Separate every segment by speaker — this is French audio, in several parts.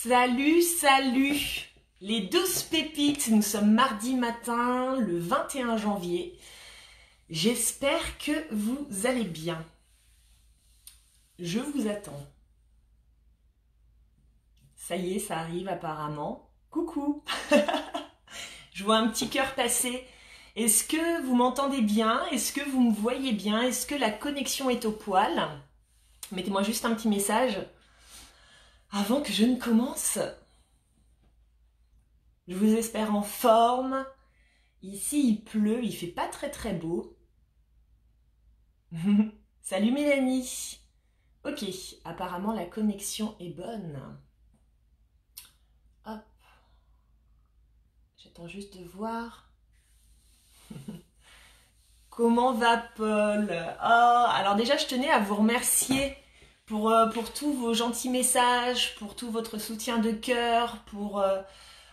Speaker 1: Salut, salut les 12 pépites, nous sommes mardi matin, le 21 janvier. J'espère que vous allez bien. Je vous attends. Ça y est, ça arrive apparemment. Coucou. Je vois un petit cœur passer. Est-ce que vous m'entendez bien? Est-ce que vous me voyez bien? Est-ce que la connexion est au poil? Mettez-moi juste un petit message avant que je ne commence. Je vous espère en forme. Ici, il pleut, il fait pas très beau. Salut Mélanie. Ok, apparemment la connexion est bonne. Hop. J'attends juste de voir. Comment va Paul? Oh, alors déjà, je tenais à vous remercier pour tous vos gentils messages, pour tout votre soutien de cœur,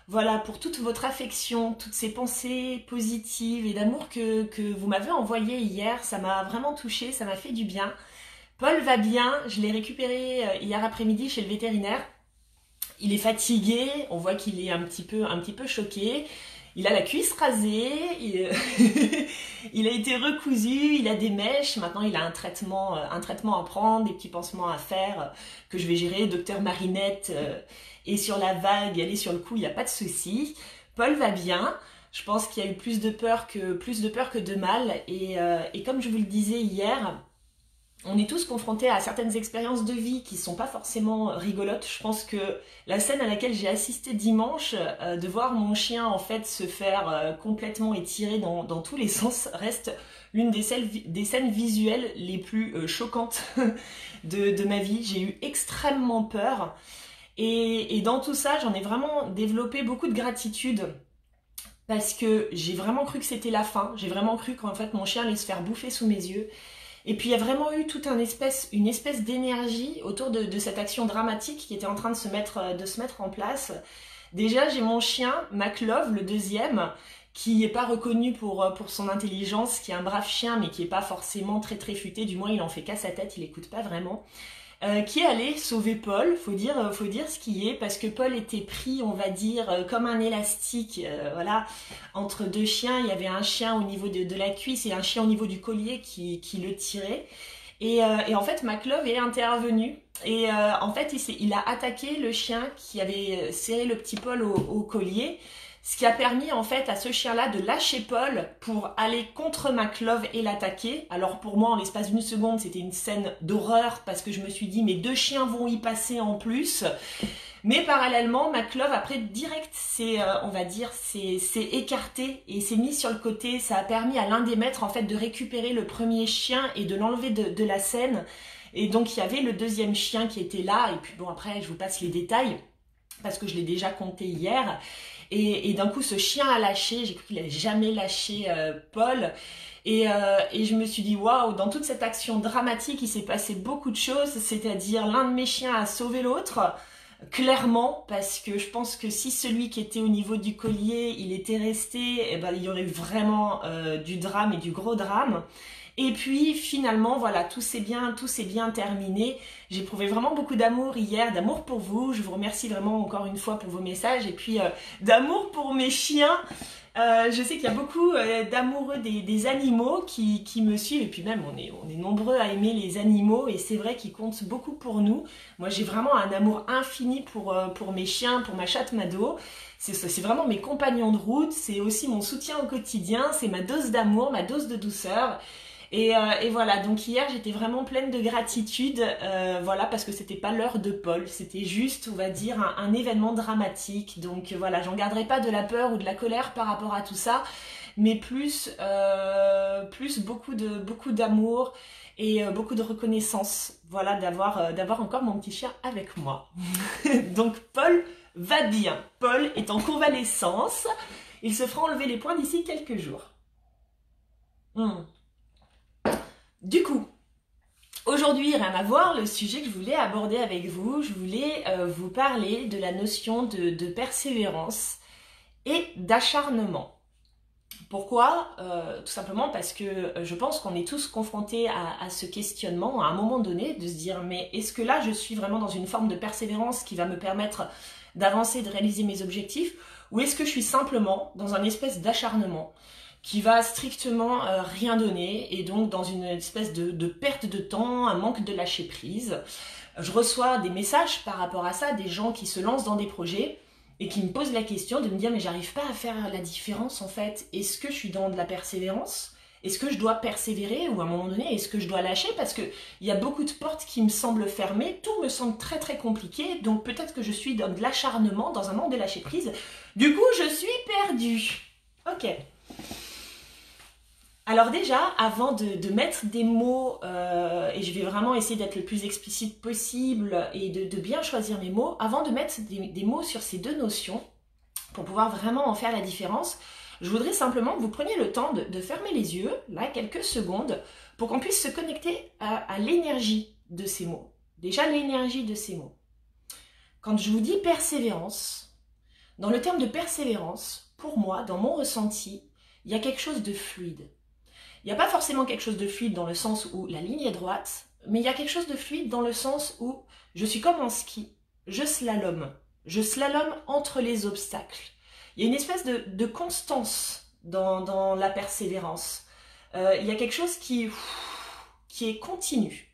Speaker 1: voilà, pour toute votre affection, toutes ces pensées positives et d'amour que vous m'avez envoyées hier. Ça m'a vraiment touchée, ça m'a fait du bien. Paul va bien, je l'ai récupéré hier après-midi chez le vétérinaire. Il est fatigué, on voit qu'il est un petit peu choqué. Il a la cuisse rasée, il a été recousu, il a des mèches. Maintenant, il a un traitement à prendre, des petits pansements à faire que je vais gérer. Docteur Marinette est sur la vague, elle est sur le coup, il n'y a pas de souci. Paul va bien. Je pense qu'il y a eu plus de peur que de mal. Et comme je vous le disais hier, on est tous confrontés à certaines expériences de vie qui sont pas forcément rigolotes. Je pense que la scène à laquelle j'ai assisté dimanche, de voir mon chien en fait se faire complètement étirer dans tous les sens, reste l'une des scènes visuelles les plus choquantes de ma vie. J'ai eu extrêmement peur. Et dans tout ça, j'en ai vraiment développé beaucoup de gratitude. Parce que j'ai vraiment cru que c'était la fin. J'ai vraiment cru qu'en fait mon chien allait se faire bouffer sous mes yeux. Et puis il y a vraiment eu toute une espèce d'énergie autour de cette action dramatique qui était en train de se mettre en place. Déjà, j'ai mon chien, McLove, le deuxième, qui n'est pas reconnu pour son intelligence, qui est un brave chien, mais qui n'est pas forcément très futé, du moins il en fait qu'à sa tête, il écoute pas vraiment. Qui est allé sauver Paul, faut dire ce qui est, parce que Paul était pris, on va dire, comme un élastique, voilà, entre deux chiens. Il y avait un chien au niveau de la cuisse et un chien au niveau du collier qui le tirait. Et en fait, McLove est intervenu. Et en fait, il a attaqué le chien qui avait serré le petit Paul au collier. Ce qui a permis en fait à ce chien-là de lâcher Paul pour aller contre McLove et l'attaquer. Alors pour moi, en l'espace d'une seconde, c'était une scène d'horreur parce que je me suis dit, mes deux chiens vont y passer en plus. Mais parallèlement, McLove, après, direct, s'est écarté et s'est mis sur le côté. Ça a permis à l'un des maîtres, en fait, de récupérer le premier chien et de l'enlever de la scène. Et donc, il y avait le deuxième chien qui était là. Et puis bon, après, je vous passe les détails parce que je l'ai déjà compté hier. Et d'un coup, ce chien a lâché. J'ai cru qu'il n'allait jamais lâcher Paul. Et je me suis dit, waouh, dans toute cette action dramatique, il s'est passé beaucoup de choses. C'est-à-dire, l'un de mes chiens a sauvé l'autre, clairement, parce que je pense que si celui qui était au niveau du collier, il était resté, eh ben, il y aurait eu vraiment du drame et du gros drame. Et puis finalement, voilà, tout s'est bien terminé. J'ai éprouvé vraiment beaucoup d'amour hier, d'amour pour vous. Je vous remercie vraiment encore une fois pour vos messages. Et puis d'amour pour mes chiens. Je sais qu'il y a beaucoup d'amoureux des animaux qui me suivent. Et puis même, on est nombreux à aimer les animaux. Et c'est vrai qu'ils comptent beaucoup pour nous. Moi, j'ai vraiment un amour infini pour mes chiens, pour ma chatte Mado. C'est vraiment mes compagnons de route. C'est aussi mon soutien au quotidien. C'est ma dose d'amour, ma dose de douceur. Et voilà, donc hier j'étais vraiment pleine de gratitude, voilà, parce que c'était pas l'heure de Paul, c'était juste, on va dire, un événement dramatique. Donc voilà, j'en garderai pas de la peur ou de la colère par rapport à tout ça, mais plus beaucoup d'amour et beaucoup de reconnaissance, voilà, d'avoir encore mon petit chien avec moi. Donc Paul va bien, Paul est en convalescence, il se fera enlever les poings d'ici quelques jours. Du coup, aujourd'hui, rien à voir, le sujet que je voulais aborder avec vous, je voulais vous parler de la notion de persévérance et d'acharnement. Pourquoi? Tout simplement parce que je pense qu'on est tous confrontés à ce questionnement à un moment donné, de se dire mais est-ce que là je suis vraiment dans une forme de persévérance qui va me permettre d'avancer, de réaliser mes objectifs, ou est-ce que je suis simplement dans un espèce d'acharnement qui va strictement rien donner, et donc dans une espèce de perte de temps, un manque de lâcher prise. Je reçois des messages par rapport à ça, des gens qui se lancent dans des projets et qui me posent la question de me dire mais j'arrive pas à faire la différence en fait. Est-ce que je suis dans de la persévérance? Est-ce que je dois persévérer, ou à un moment donné est-ce que je dois lâcher, parce que il y a beaucoup de portes qui me semblent fermées, tout me semble très très compliqué, donc peut-être que je suis dans de l'acharnement, dans un manque de lâcher prise. Du coup je suis perdue. Ok. Alors déjà, avant de mettre des mots, et je vais vraiment essayer d'être le plus explicite possible et de bien choisir mes mots, avant de mettre des mots sur ces deux notions, pour pouvoir vraiment en faire la différence, je voudrais simplement que vous preniez le temps de fermer les yeux, là, quelques secondes, pour qu'on puisse se connecter à l'énergie de ces mots. Déjà, l'énergie de ces mots. Quand je vous dis persévérance, dans le terme de persévérance, pour moi, dans mon ressenti, il y a quelque chose de fluide. Il n'y a pas forcément quelque chose de fluide dans le sens où la ligne est droite, mais il y a quelque chose de fluide dans le sens où je suis comme en ski, je slalome entre les obstacles. Il y a une espèce de constance dans la persévérance. Il y a quelque chose qui est continu.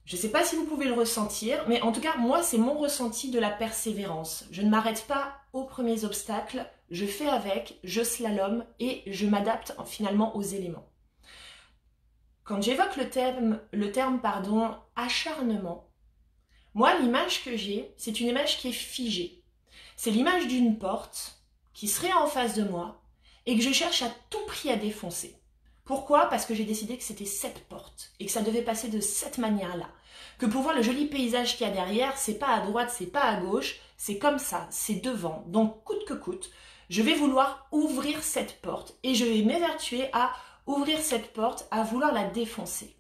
Speaker 1: Je ne sais pas si vous pouvez le ressentir, mais en tout cas, moi, c'est mon ressenti de la persévérance. Je ne m'arrête pas aux premiers obstacles, je fais avec, je slalome et je m'adapte finalement aux éléments. Quand j'évoque le terme acharnement, moi, l'image que j'ai, c'est une image qui est figée. C'est l'image d'une porte qui serait en face de moi et que je cherche à tout prix à défoncer. Pourquoi? Parce que j'ai décidé que c'était cette porte et que ça devait passer de cette manière-là. Que pour voir le joli paysage qu'il y a derrière, c'est pas à droite, c'est pas à gauche, c'est comme ça, c'est devant. Donc coûte que coûte, je vais vouloir ouvrir cette porte et je vais m'évertuer à ouvrir cette porte, à vouloir la défoncer.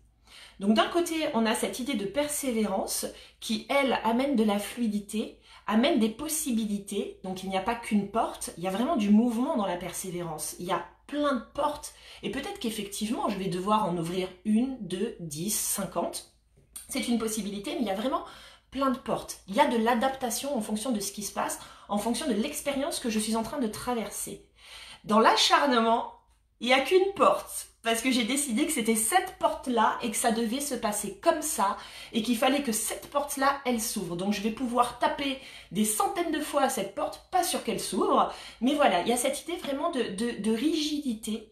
Speaker 1: Donc d'un côté, on a cette idée de persévérance qui, elle, amène de la fluidité, amène des possibilités. Donc il n'y a pas qu'une porte, il y a vraiment du mouvement dans la persévérance. Il y a plein de portes et peut-être qu'effectivement, je vais devoir en ouvrir 1, 2, 10, 50. C'est une possibilité, mais il y a vraiment plein de portes. Il y a de l'adaptation en fonction de ce qui se passe, en fonction de l'expérience que je suis en train de traverser. Dans l'acharnement, il n'y a qu'une porte. Parce que j'ai décidé que c'était cette porte-là et que ça devait se passer comme ça et qu'il fallait que cette porte-là, elle s'ouvre. Donc je vais pouvoir taper des centaines de fois à cette porte, pas sûr qu'elle s'ouvre, mais voilà, il y a cette idée vraiment de rigidité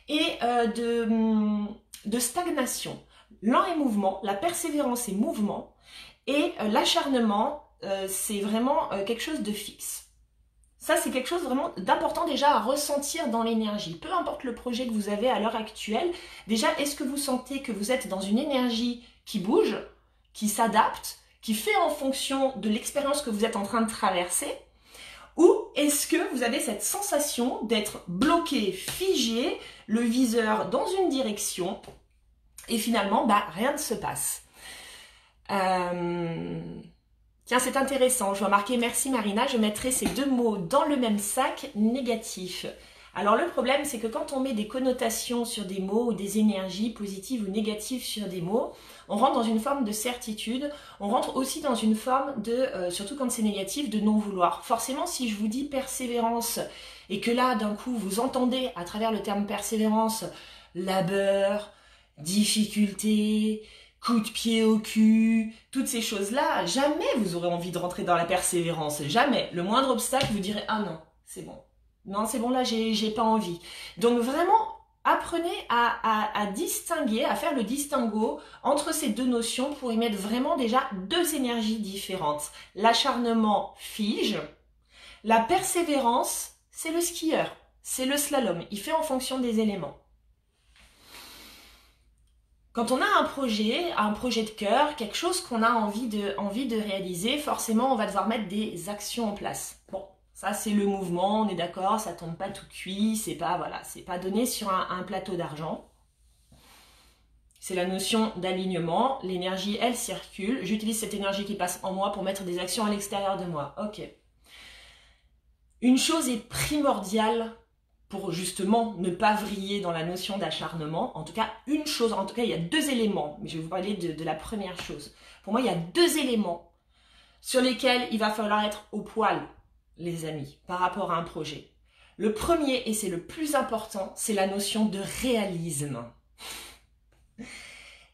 Speaker 1: et de stagnation. L'un est mouvement, la persévérance est mouvement et l'acharnement, c'est vraiment quelque chose de fixe. Ça, c'est quelque chose vraiment d'important déjà à ressentir dans l'énergie. Peu importe le projet que vous avez à l'heure actuelle, déjà, est-ce que vous sentez que vous êtes dans une énergie qui bouge, qui s'adapte, qui fait en fonction de l'expérience que vous êtes en train de traverser? Ou est-ce que vous avez cette sensation d'être bloqué, figé, le viseur dans une direction et finalement, rien ne se passe? Tiens, c'est intéressant, je vois marquer merci Marina, je mettrai ces deux mots dans le même sac, négatif. Alors le problème, c'est que quand on met des connotations sur des mots ou des énergies positives ou négatives sur des mots, on rentre dans une forme de certitude, on rentre aussi dans une forme de, surtout quand c'est négatif, de non-vouloir. Forcément, si je vous dis persévérance et que là, d'un coup, vous entendez à travers le terme persévérance, labeur, difficulté, coup de pied au cul, toutes ces choses-là, jamais vous aurez envie de rentrer dans la persévérance, jamais. Le moindre obstacle, vous direz « Ah non, c'est bon. Non, c'est bon, là, j'ai pas envie. » Donc vraiment, apprenez à distinguer, à faire le distinguo entre ces deux notions pour y mettre vraiment déjà deux énergies différentes. L'acharnement fige, la persévérance, c'est le skieur, c'est le slalom, il fait en fonction des éléments. Quand on a un projet de cœur, quelque chose qu'on a envie de réaliser, forcément on va devoir mettre des actions en place. Bon, ça c'est le mouvement, on est d'accord, ça tombe pas tout cuit, c'est pas, voilà, c'est pas donné sur un plateau d'argent. C'est la notion d'alignement, l'énergie elle circule, j'utilise cette énergie qui passe en moi pour mettre des actions à l'extérieur de moi. Ok. Une chose est primordiale pour justement ne pas vriller dans la notion d'acharnement. En tout cas, une chose, en tout cas, il y a 2 éléments, mais je vais vous parler de la première chose. Pour moi, il y a 2 éléments sur lesquels il va falloir être au poil, les amis, par rapport à un projet. Le premier, et c'est le plus important, c'est la notion de réalisme.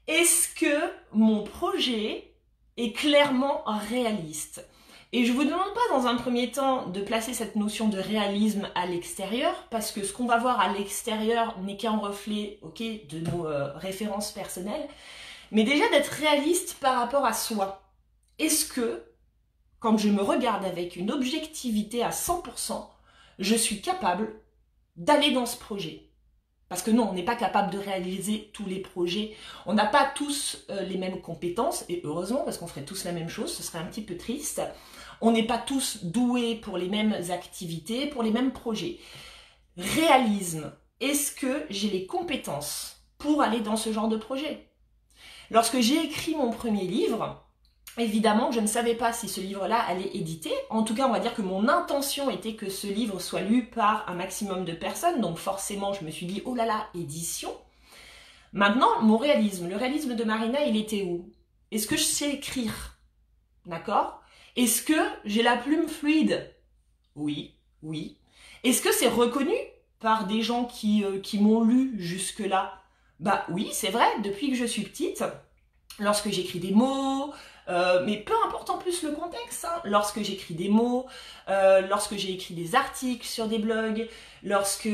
Speaker 1: Est-ce que mon projet est clairement réaliste ? Et je ne vous demande pas dans un premier temps de placer cette notion de réalisme à l'extérieur, parce que ce qu'on va voir à l'extérieur n'est qu'un reflet, ok, de nos références personnelles, mais déjà d'être réaliste par rapport à soi. Est-ce que, quand je me regarde avec une objectivité à 100%, je suis capable d'aller dans ce projet ? Parce que non, on n'est pas capable de réaliser tous les projets. On n'a pas tous les mêmes compétences, et heureusement, parce qu'on ferait tous la même chose, ce serait un petit peu triste. On n'est pas tous doués pour les mêmes activités, pour les mêmes projets. Réalisme, est-ce que j'ai les compétences pour aller dans ce genre de projet ? Lorsque j'ai écrit mon premier livre, évidemment, je ne savais pas si ce livre-là allait éditer. En tout cas, on va dire que mon intention était que ce livre soit lu par un maximum de personnes. Donc forcément, je me suis dit, oh là là, édition. Maintenant, mon réalisme, le réalisme de Marina, il était où? Est-ce que je sais écrire? D'accord? Est-ce que j'ai la plume fluide? Oui, oui. Est-ce que c'est reconnu par des gens qui m'ont lu jusque-là? Bah oui, c'est vrai, depuis que je suis petite, lorsque j'écris des mots, mais peu importe en plus le contexte, hein, lorsque j'écris des mots, lorsque j'ai écrit des articles sur des blogs, lorsque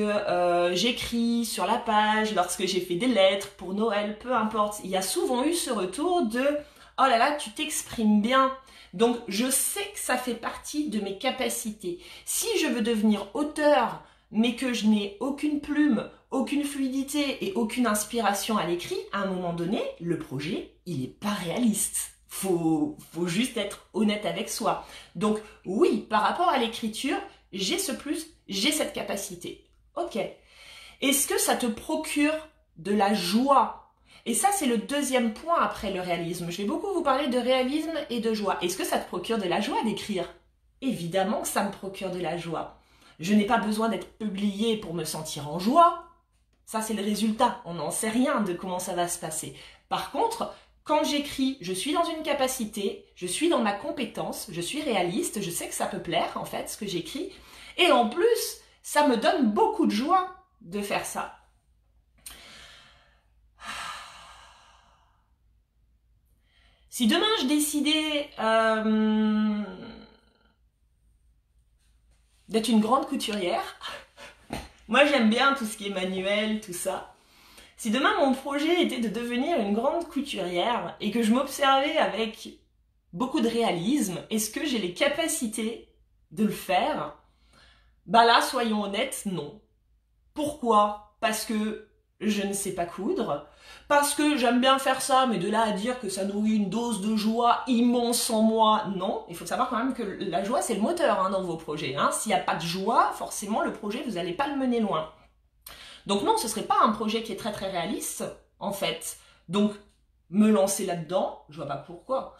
Speaker 1: j'écris sur la page, lorsque j'ai fait des lettres pour Noël, peu importe, il y a souvent eu ce retour de « Oh là là, tu t'exprimes bien ». Donc je sais que ça fait partie de mes capacités. Si je veux devenir auteur, mais que je n'ai aucune plume, aucune fluidité et aucune inspiration à l'écrit, à un moment donné, le projet, il n'est pas réaliste. Faut juste être honnête avec soi. Donc oui, par rapport à l'écriture, j'ai ce plus, j'ai cette capacité. Ok. Est-ce que ça te procure de la joie ? Et ça, c'est le deuxième point après le réalisme. Je vais beaucoup vous parler de réalisme et de joie. Est-ce que ça te procure de la joie d'écrire? Évidemment que ça me procure de la joie. Je n'ai pas besoin d'être publié pour me sentir en joie. Ça, c'est le résultat. On n'en sait rien de comment ça va se passer. Par contre, quand j'écris, je suis dans une capacité, je suis dans ma compétence, je suis réaliste, je sais que ça peut plaire, en fait, ce que j'écris. Et en plus, ça me donne beaucoup de joie de faire ça. Si demain je décidais d'être une grande couturière, moi j'aime bien tout ce qui est manuel, tout ça. Si demain mon projet était de devenir une grande couturière et que je m'observais avec beaucoup de réalisme, est-ce que j'ai les capacités de le faire? Bah là, soyons honnêtes, non. Pourquoi? Parce que je ne sais pas coudre, parce que j'aime bien faire ça, mais de là à dire que ça nourrit une dose de joie immense en moi, non. Il faut savoir quand même que la joie, c'est le moteur hein, dans vos projets. Hein. S'il n'y a pas de joie, forcément, le projet, vous n'allez pas le mener loin. Donc non, ce ne serait pas un projet qui est très très réaliste, en fait. Donc, me lancer là-dedans, je vois pas pourquoi.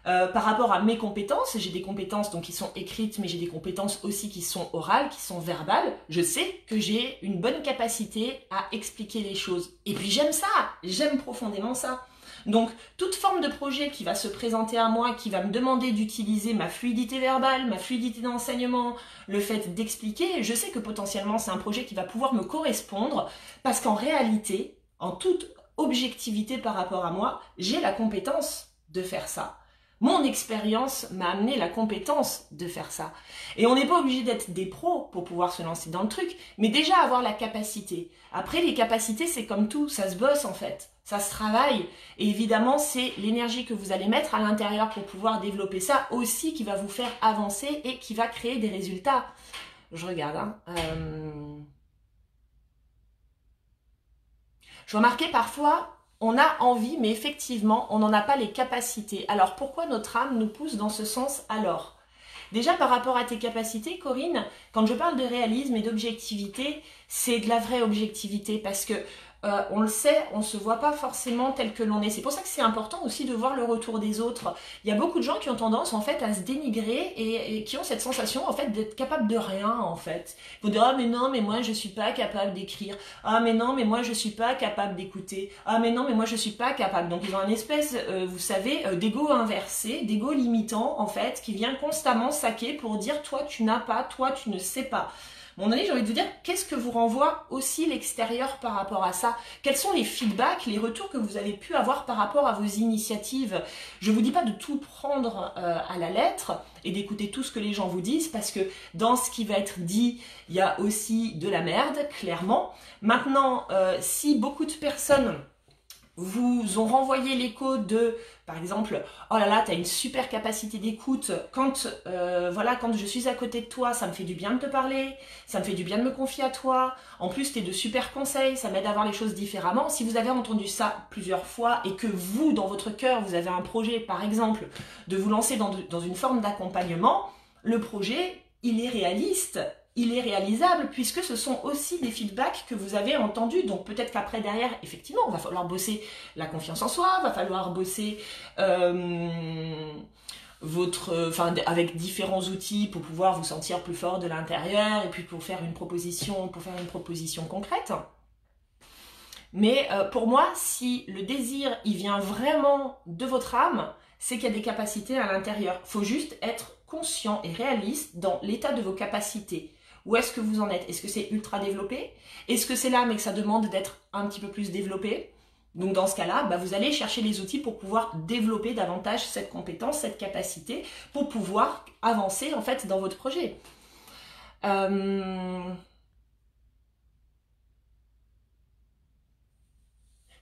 Speaker 1: Par rapport à mes compétences, j'ai des compétences donc qui sont écrites, mais j'ai des compétences aussi qui sont orales, qui sont verbales. Je sais que j'ai une bonne capacité à expliquer les choses. Et puis j'aime ça, j'aime profondément ça. Donc toute forme de projet qui va se présenter à moi, qui va me demander d'utiliser ma fluidité verbale, ma fluidité d'enseignement, le fait d'expliquer, je sais que potentiellement c'est un projet qui va pouvoir me correspondre parce qu'en réalité, en toute objectivité par rapport à moi, j'ai la compétence de faire ça. Mon expérience m'a amené la compétence de faire ça. Et on n'est pas obligé d'être des pros pour pouvoir se lancer dans le truc, mais déjà avoir la capacité. Après, les capacités, c'est comme tout, ça se bosse en fait, ça se travaille. Et évidemment, c'est l'énergie que vous allez mettre à l'intérieur pour pouvoir développer ça aussi qui va vous faire avancer et qui va créer des résultats. Je regarde, hein. Je remarquais parfois... On a envie, mais effectivement, on n'en a pas les capacités. Alors, pourquoi notre âme nous pousse dans ce sens alors? Déjà, par rapport à tes capacités, Corinne, quand je parle de réalisme et d'objectivité, c'est de la vraie objectivité parce que on le sait, on ne se voit pas forcément tel que l'on est. C'est pour ça que c'est important aussi de voir le retour des autres. Il y a beaucoup de gens qui ont tendance en fait à se dénigrer et qui ont cette sensation en fait d'être capable de rien en fait. Ils vont dire ah mais non mais moi je suis pas capable d'écrire. Ah mais non mais moi je suis pas capable d'écouter. Ah mais non mais moi je suis pas capable. Donc ils ont une espèce, vous savez, d'ego inversé, d'ego limitant en fait, qui vient constamment saquer pour dire toi tu n'as pas, toi tu ne sais pas. Mon ami, j'ai envie de vous dire, qu'est-ce que vous renvoie aussi l'extérieur par rapport à ça? Quels sont les feedbacks, les retours que vous avez pu avoir par rapport à vos initiatives? Je ne vous dis pas de tout prendre à la lettre et d'écouter tout ce que les gens vous disent, parce que dans ce qui va être dit, il y a aussi de la merde, clairement. Maintenant, si beaucoup de personnes vous ont renvoyé l'écho de, par exemple, oh là là, tu as une super capacité d'écoute, voilà, quand je suis à côté de toi, ça me fait du bien de te parler, ça me fait du bien de me confier à toi, en plus tu es de super conseils, ça m'aide à voir les choses différemment. Si vous avez entendu ça plusieurs fois et que vous, dans votre cœur, vous avez un projet, par exemple, de vous lancer dans une forme d'accompagnement, le projet, il est réaliste. Il est réalisable puisque ce sont aussi des feedbacks que vous avez entendus. Donc peut-être qu'après derrière, effectivement, il va falloir bosser la confiance en soi, il va falloir bosser avec différents outils pour pouvoir vous sentir plus fort de l'intérieur et puis pour faire une proposition concrète. Mais pour moi, si le désir, il vient vraiment de votre âme, c'est qu'il y a des capacités à l'intérieur. Il faut juste être conscient et réaliste dans l'état de vos capacités. Où est-ce que vous en êtes? Est-ce que c'est ultra développé? Est-ce que c'est là mais que ça demande d'être un petit peu plus développé? Donc dans ce cas-là, vous allez chercher les outils pour pouvoir développer davantage cette compétence, cette capacité, pour pouvoir avancer en fait dans votre projet.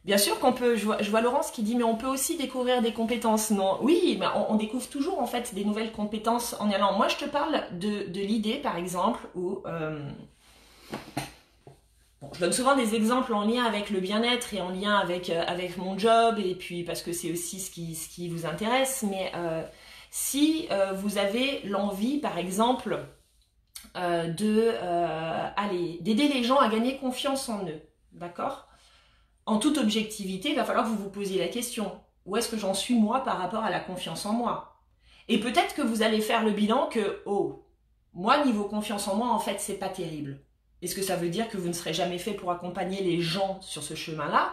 Speaker 1: Bien sûr qu'on peut, je vois Laurence qui dit mais on peut aussi découvrir des compétences. Non, oui, mais on découvre toujours en fait des nouvelles compétences en y allant. Moi je te parle de l'idée par exemple où je donne souvent des exemples en lien avec le bien-être et en lien avec mon job et puis parce que c'est aussi ce qui vous intéresse. Mais si vous avez l'envie par exemple d'aider les gens à gagner confiance en eux, d'accord? En toute objectivité, il va falloir que vous vous posiez la question. Où est-ce que j'en suis moi par rapport à la confiance en moi? Et peut-être que vous allez faire le bilan que, oh, moi, niveau confiance en moi, en fait, c'est pas terrible. Est-ce que ça veut dire que vous ne serez jamais fait pour accompagner les gens sur ce chemin-là?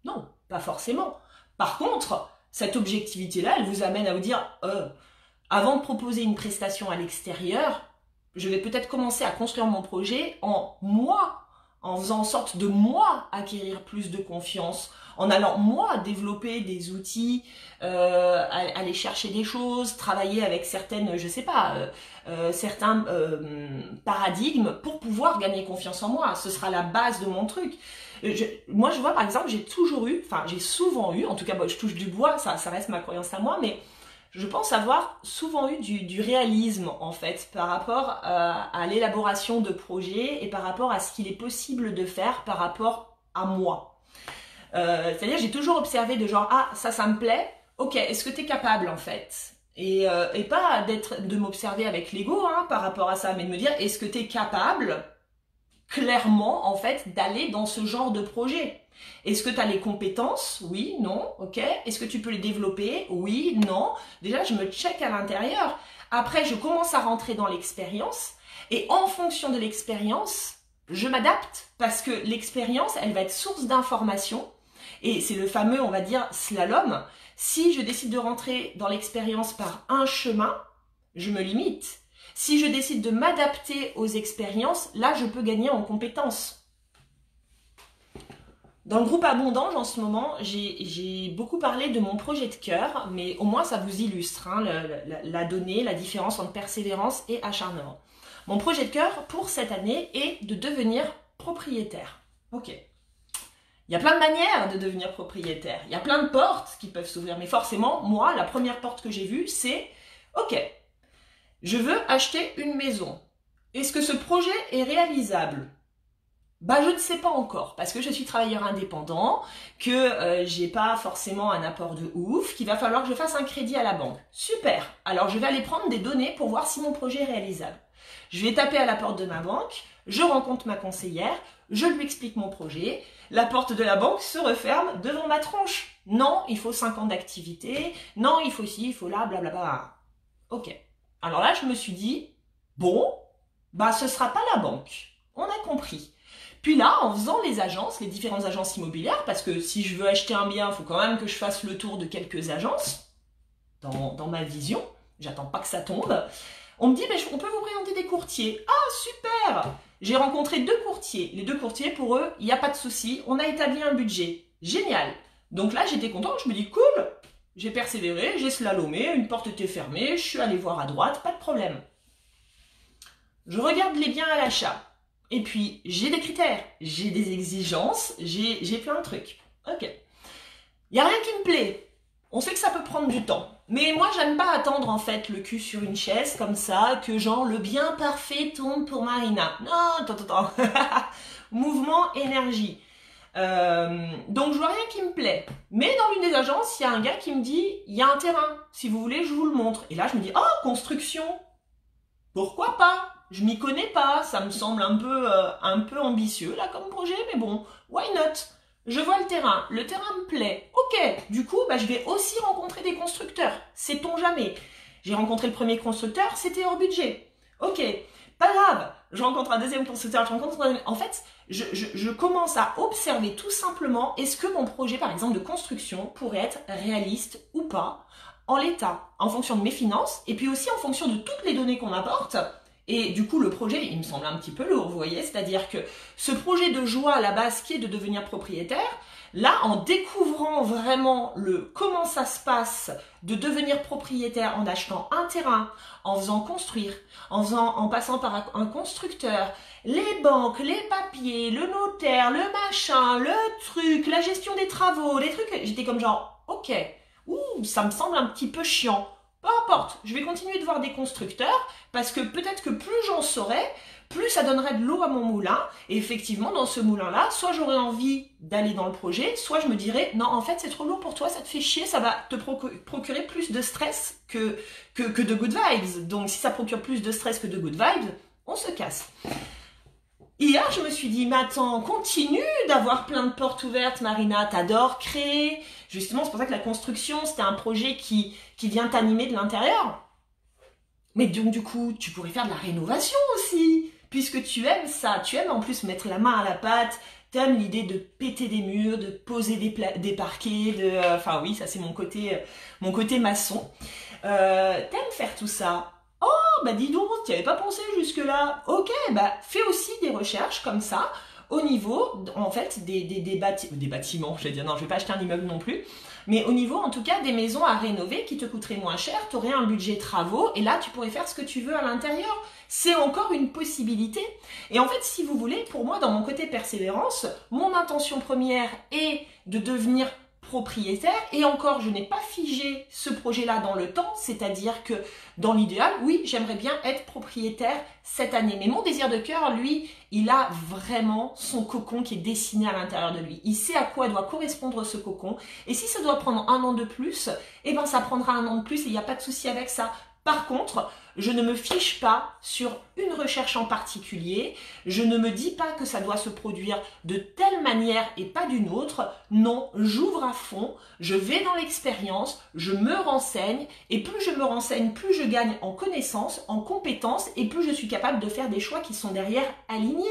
Speaker 1: Non, pas forcément. Par contre, cette objectivité-là, elle vous amène à vous dire, avant de proposer une prestation à l'extérieur, je vais peut-être commencer à construire mon projet en moi, en faisant en sorte de moi acquérir plus de confiance, en allant moi développer des outils, aller chercher des choses, travailler avec certaines, je sais pas, certains paradigmes pour pouvoir gagner confiance en moi. Ce sera la base de mon truc. Moi je vois par exemple, j'ai souvent eu, en tout cas je touche du bois, ça reste ma croyance à moi, mais je pense avoir souvent eu du réalisme en fait par rapport à l'élaboration de projets et par rapport à ce qu'il est possible de faire par rapport à moi. C'est-à-dire j'ai toujours observé de genre ah ça me plaît, ok est-ce que tu es capable en fait et pas de m'observer avec l'ego par rapport à ça, mais de me dire est-ce que tu es capable clairement en fait d'aller dans ce genre de projet. Est-ce que tu as les compétences? Oui, non, ok. Est-ce que tu peux les développer? Oui, non. Déjà, je me check à l'intérieur. Après, je commence à rentrer dans l'expérience. Et en fonction de l'expérience, je m'adapte parce que l'expérience, elle va être source d'information. Et c'est le fameux, on va dire, slalom. Si je décide de rentrer dans l'expérience par un chemin, je me limite. Si je décide de m'adapter aux expériences, là, je peux gagner en compétences. Dans le groupe Abondange, en ce moment, j'ai beaucoup parlé de mon projet de cœur, mais au moins ça vous illustre la donnée, la différence entre persévérance et acharnement. Mon projet de cœur pour cette année est de devenir propriétaire. Ok. Il y a plein de manières de devenir propriétaire. Il y a plein de portes qui peuvent s'ouvrir, mais forcément, moi, la première porte que j'ai vue, c'est ok, je veux acheter une maison. Est-ce que ce projet est réalisable ? Je ne sais pas encore, parce que je suis travailleur indépendant, que j'ai pas forcément un apport de ouf, qu'il va falloir que je fasse un crédit à la banque. Super. Alors je vais aller prendre des données pour voir si mon projet est réalisable. Je vais taper à la porte de ma banque, je rencontre ma conseillère, je lui explique mon projet, la porte de la banque se referme devant ma tronche. Non, il faut 5 ans d'activité, non, il faut ci, il faut là, blablabla. Ok. Alors là, je me suis dit, bon, bah ce sera pas la banque. On a compris. Puis là, en faisant les agences, les différentes agences immobilières, parce que si je veux acheter un bien, il faut quand même que je fasse le tour de quelques agences, dans ma vision, j'attends pas que ça tombe, on me dit, on peut vous présenter des courtiers. Ah, super! J'ai rencontré 2 courtiers. Les 2 courtiers, pour eux, il n'y a pas de souci, on a établi un budget. Génial! Donc là, j'étais contente, je me dis, cool! J'ai persévéré, j'ai slalomé, une porte était fermée, je suis allée voir à droite, pas de problème. Je regarde les biens à l'achat. Et puis, j'ai des critères, j'ai des exigences, j'ai plein de trucs. Ok. Il n'y a rien qui me plaît. On sait que ça peut prendre du temps. Mais moi, j'aime pas attendre en fait le cul sur une chaise comme ça, que genre le bien parfait tombe pour Marina. Non, attends. Mouvement, énergie. Donc je vois rien qui me plaît. Mais dans l'une des agences, il y a un gars qui me dit, il y a un terrain, si vous voulez, je vous le montre. Et là, je me dis, oh, construction. Pourquoi pas? Je m'y connais pas, ça me semble un peu ambitieux là comme projet, mais bon, why not? Je vois le terrain me plaît. Ok, du coup, je vais aussi rencontrer des constructeurs. Sait-on jamais? J'ai rencontré le premier constructeur, c'était hors budget. Ok, pas grave. Je rencontre un deuxième constructeur, je rencontre un troisième. En fait, je commence à observer tout simplement, est-ce que mon projet, par exemple, de construction pourrait être réaliste ou pas en l'état, en fonction de mes finances, et puis aussi en fonction de toutes les données qu'on apporte. Et du coup, le projet, il me semble un petit peu lourd, vous voyez, c'est-à-dire que ce projet de joie à la base qui est de devenir propriétaire, là, en découvrant vraiment comment ça se passe de devenir propriétaire en achetant un terrain, en faisant construire, en passant par un constructeur, les banques, les papiers, le notaire, le machin, le truc, la gestion des travaux, les trucs, j'étais comme genre, ok, ça me semble un petit peu chiant. Peu importe, je vais continuer de voir des constructeurs parce que peut-être que plus j'en saurais, plus ça donnerait de l'eau à mon moulin. Et effectivement, dans ce moulin-là, soit j'aurais envie d'aller dans le projet, soit je me dirais, non, en fait, c'est trop lourd pour toi, ça te fait chier, ça va te procurer plus de stress que de good vibes. Donc, si ça procure plus de stress que de good vibes, on se casse. Hier, je me suis dit, mais attends, continue d'avoir plein de portes ouvertes, Marina, t'adores créer. Justement, c'est pour ça que la construction, c'était un projet qui vient t'animer de l'intérieur. Mais donc, du coup, tu pourrais faire de la rénovation aussi, puisque tu aimes ça. Tu aimes en plus mettre la main à la pâte, t'aimes l'idée de péter des murs, de poser des parquets, enfin oui, ça c'est mon côté maçon. T'aimes faire tout ça. Oh, dis donc, tu n'y avais pas pensé jusque-là. Ok, fais aussi des recherches comme ça au niveau, en fait, des bâtiments. Je vais dire, non, je vais pas acheter un immeuble non plus. Mais au niveau, en tout cas, des maisons à rénover qui te coûteraient moins cher, tu aurais un budget travaux et là, tu pourrais faire ce que tu veux à l'intérieur. C'est encore une possibilité. Et en fait, si vous voulez, pour moi, dans mon côté persévérance, mon intention première est de devenir propriétaire et encore je n'ai pas figé ce projet-là dans le temps, c'est-à-dire que dans l'idéal, oui, j'aimerais bien être propriétaire cette année, mais mon désir de cœur, lui, il a vraiment son cocon qui est dessiné à l'intérieur de lui. Il sait à quoi doit correspondre ce cocon et si ça doit prendre 1 an de plus, eh ben ça prendra 1 an de plus et il n'y a pas de souci avec ça. Par contre, je ne me fiche pas sur une recherche en particulier, je ne me dis pas que ça doit se produire de telle manière et pas d'une autre. Non, j'ouvre à fond, je vais dans l'expérience, je me renseigne et plus je me renseigne, plus je gagne en connaissances, en compétences et plus je suis capable de faire des choix qui sont derrière alignés.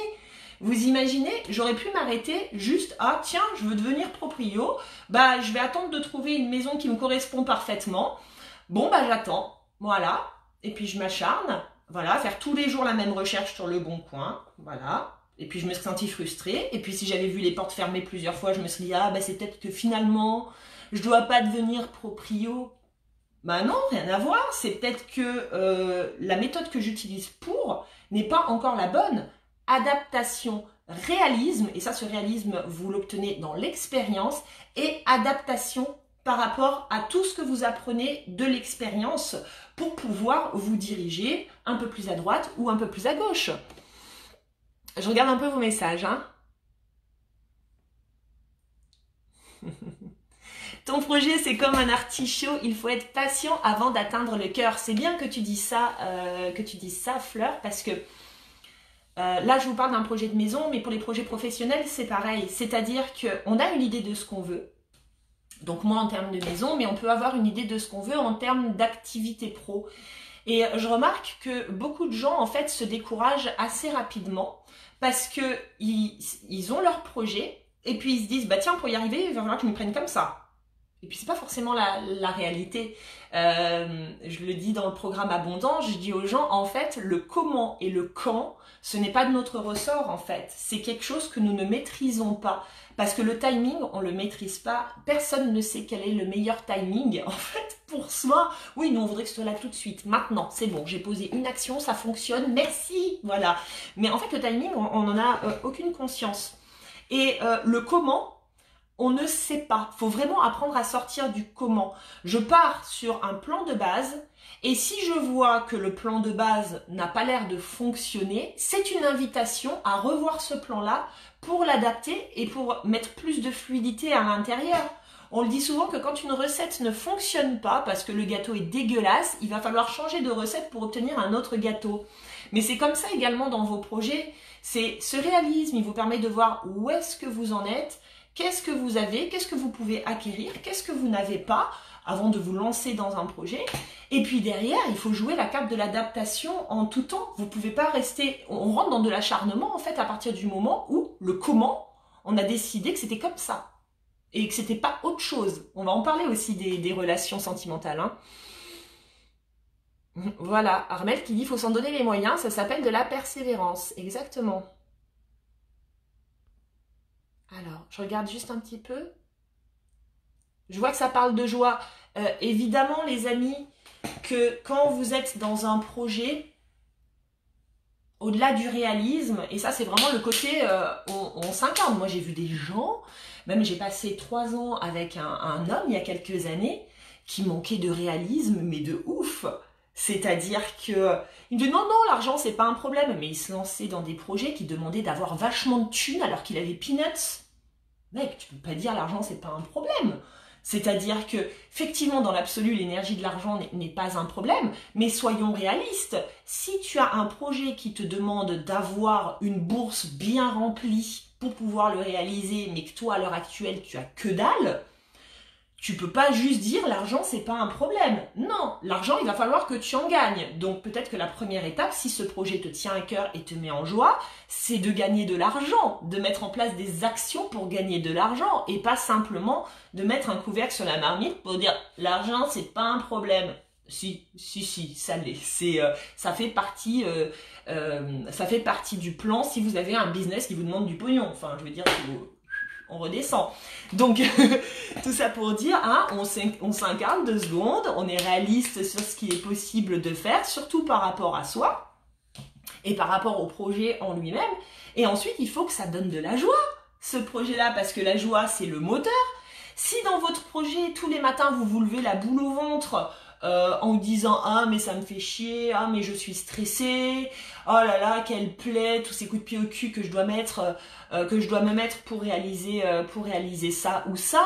Speaker 1: Vous imaginez, j'aurais pu m'arrêter juste à tiens, je veux devenir proprio, je vais attendre de trouver une maison qui me correspond parfaitement. Bon, j'attends. Voilà, et puis je m'acharne, voilà, faire tous les jours la même recherche sur le bon coin, voilà, et puis je me suis sentie frustrée, et puis si j'avais vu les portes fermées plusieurs fois, je me suis dit, c'est peut-être que finalement, je dois pas devenir proprio. Non, rien à voir, c'est peut-être que la méthode que j'utilise pour n'est pas encore la bonne. Adaptation, réalisme, et ça, ce réalisme, vous l'obtenez dans l'expérience, et adaptation par rapport à tout ce que vous apprenez de l'expérience pour pouvoir vous diriger un peu plus à droite ou un peu plus à gauche. Je regarde un peu vos messages. Ton projet, c'est comme un artichaut, il faut être patient avant d'atteindre le cœur. C'est bien que tu dises ça, Fleur, parce que là, je vous parle d'un projet de maison, mais pour les projets professionnels, c'est pareil. C'est-à-dire qu'on a une idée de ce qu'on veut. Donc moi, en termes de maison, mais on peut avoir une idée de ce qu'on veut en termes d'activité pro. Et je remarque que beaucoup de gens, en fait, se découragent assez rapidement parce que ils ont leur projet et puis ils se disent, bah tiens, pour y arriver, il va falloir que je m'y prenne comme ça. Et puis c'est pas forcément la réalité. Je le dis dans le programme Abondant, je dis aux gens, en fait, le comment et le quand, ce n'est pas de notre ressort, en fait. C'est quelque chose que nous ne maîtrisons pas. Parce que le timing, on le maîtrise pas. Personne ne sait quel est le meilleur timing, en fait, pour soi. Oui, nous, on voudrait que ce soit là tout de suite. Maintenant, c'est bon, j'ai posé une action, ça fonctionne, merci, voilà. Mais en fait, le timing, on n'en a aucune conscience. Et le comment, on ne sait pas. Il faut vraiment apprendre à sortir du comment. Je pars sur un plan de base et si je vois que le plan de base n'a pas l'air de fonctionner, c'est une invitation à revoir ce plan-là pour l'adapter et pour mettre plus de fluidité à l'intérieur. On le dit souvent que quand une recette ne fonctionne pas parce que le gâteau est dégueulasse, il va falloir changer de recette pour obtenir un autre gâteau. Mais c'est comme ça également dans vos projets. C'est ce réalisme, il vous permet de voir où est-ce que vous en êtes. Qu'est-ce que vous avez, qu'est-ce que vous pouvez acquérir, qu'est-ce que vous n'avez pas avant de vous lancer dans un projet. Et puis derrière, il faut jouer la carte de l'adaptation en tout temps. Vous ne pouvez pas rester... On rentre dans de l'acharnement en fait à partir du moment où le comment, on a décidé que c'était comme ça. Et que c'était pas autre chose. On va en parler aussi des relations sentimentales. Hein. Voilà, Armel qui dit qu'il faut s'en donner les moyens, ça s'appelle de la persévérance. Exactement. Alors, je regarde juste un petit peu. Je vois que ça parle de joie. Évidemment, les amis, que quand vous êtes dans un projet, au-delà du réalisme, et ça c'est vraiment le côté, on s'incarne. Moi j'ai vu des gens, même j'ai passé 3 ans avec un homme il y a quelques années, qui manquait de réalisme, mais de ouf. C'est-à-dire que il me dit non, l'argent c'est pas un problème, mais il se lançait dans des projets qui demandaient d'avoir vachement de thunes alors qu'il avait peanuts. Mec, tu peux pas dire l'argent c'est pas un problème. C'est-à-dire que, effectivement, dans l'absolu, l'énergie de l'argent n'est pas un problème, mais soyons réalistes. Si tu as un projet qui te demande d'avoir une bourse bien remplie pour pouvoir le réaliser, mais que toi, à l'heure actuelle, tu as que dalle, tu peux pas juste dire l'argent c'est pas un problème. Non, l'argent il va falloir que tu en gagnes. Donc peut-être que la première étape, si ce projet te tient à cœur et te met en joie, c'est de gagner de l'argent, de mettre en place des actions pour gagner de l'argent et pas simplement de mettre un couvercle sur la marmite pour dire l'argent c'est pas un problème. Si, ça l'est. Ça fait partie du plan si vous avez un business qui vous demande du pognon. Enfin, je veux dire, on redescend. Donc, tout ça pour dire, hein, on s'incarne 2 secondes, on est réaliste sur ce qui est possible de faire, surtout par rapport à soi et par rapport au projet en lui-même. Et ensuite, il faut que ça donne de la joie, ce projet-là, parce que la joie, c'est le moteur. Si dans votre projet, tous les matins, vous vous levez la boule au ventre en vous disant « Ah, mais ça me fait chier, ah, mais je suis stressée, oh là là, quelle plaie, tous ces coups de pied au cul que je dois me mettre pour réaliser ça ou ça »,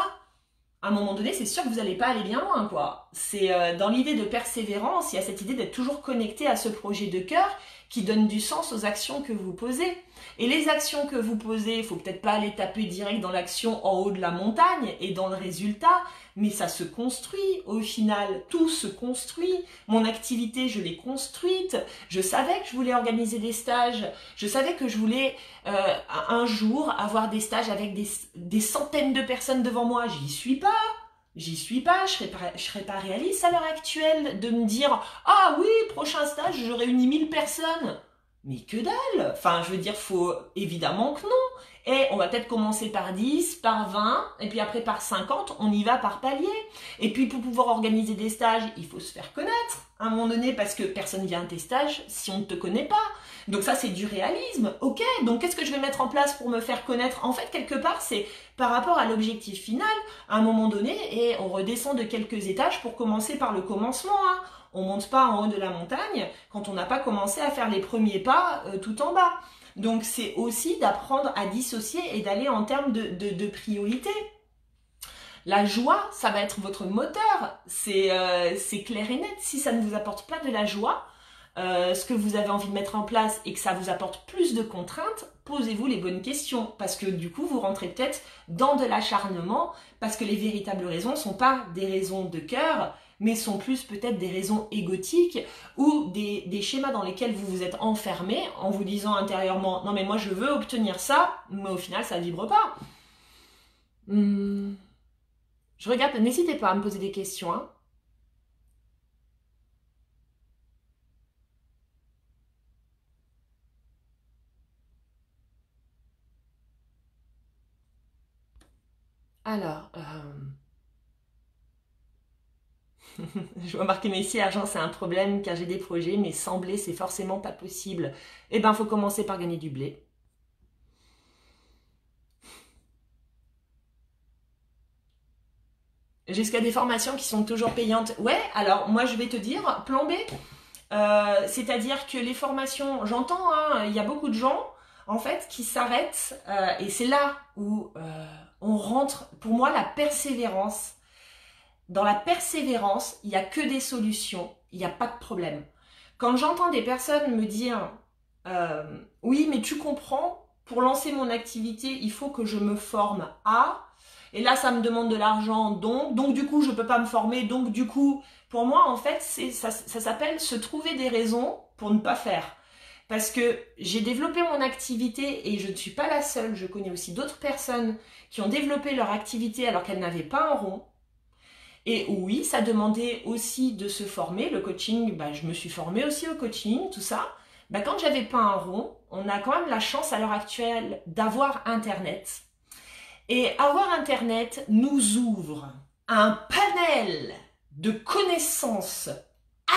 Speaker 1: à un moment donné, c'est sûr que vous n'allez pas aller bien loin, quoi. C'est dans l'idée de persévérance, il y a cette idée d'être toujours connecté à ce projet de cœur qui donne du sens aux actions que vous posez. Et les actions que vous posez, il ne faut peut-être pas aller taper direct dans l'action en haut de la montagne et dans le résultat, mais ça se construit au final, tout se construit. Mon activité, je l'ai construite, je savais que je voulais organiser des stages, je savais que je voulais un jour avoir des stages avec des centaines de personnes devant moi, j'y suis pas, je serais pas réaliste à l'heure actuelle de me dire « Ah oui, prochain stage, je réunis 1000 personnes ». Mais que dalle! Enfin, je veux dire, faut évidemment que non. Et on va peut-être commencer par 10, par 20, et puis après par 50, on y va par palier. Et puis pour pouvoir organiser des stages, il faut se faire connaître à un moment donné, parce que personne vient à tes stages si on ne te connaît pas. Donc ça, c'est du réalisme. Ok, donc qu'est-ce que je vais mettre en place pour me faire connaître? En fait, quelque part, c'est par rapport à l'objectif final, à un moment donné, et on redescend de quelques étages pour commencer par le commencement, hein. On monte pas en haut de la montagne quand on n'a pas commencé à faire les premiers pas tout en bas. Donc c'est aussi d'apprendre à dissocier et d'aller en termes de priorité. La joie, ça va être votre moteur. C'est clair et net. Si ça ne vous apporte pas de la joie, ce que vous avez envie de mettre en place et que ça vous apporte plus de contraintes, posez-vous les bonnes questions. Parce que du coup, vous rentrez peut-être dans de l'acharnement, parce que les véritables raisons ne sont pas des raisons de cœur, mais sont plus peut-être des raisons égotiques ou des schémas dans lesquels vous vous êtes enfermé en vous disant intérieurement « Non mais moi je veux obtenir ça », mais au final ça ne vibre pas. Je regarde, n'hésitez pas à me poser des questions, hein. Alors, je vois marquer mais ici, argent c'est un problème car j'ai des projets, mais sans blé c'est forcément pas possible. Eh ben, faut commencer par gagner du blé. Jusqu'à des formations qui sont toujours payantes. Ouais, alors moi je vais te dire, plan B, c'est-à-dire que les formations, j'entends, hein, il y a beaucoup de gens en fait qui s'arrêtent et c'est là où on rentre, pour moi la persévérance. Dans la persévérance, il n'y a que des solutions, il n'y a pas de problème. Quand j'entends des personnes me dire oui mais tu comprends, pour lancer mon activité il faut que je me forme à... Et là, ça me demande de l'argent, donc du coup, je ne peux pas me former. Donc du coup, pour moi, en fait, ça s'appelle se trouver des raisons pour ne pas faire. Parce que j'ai développé mon activité et je ne suis pas la seule. Je connais aussi d'autres personnes qui ont développé leur activité alors qu'elles n'avaient pas un rond. Et oui, ça demandait aussi de se former. Le coaching, bah, je me suis formée aussi au coaching, tout ça. Bah, quand j'avais pas un rond, on a quand même la chance à l'heure actuelle d'avoir Internet. Et avoir Internet nous ouvre un panel de connaissances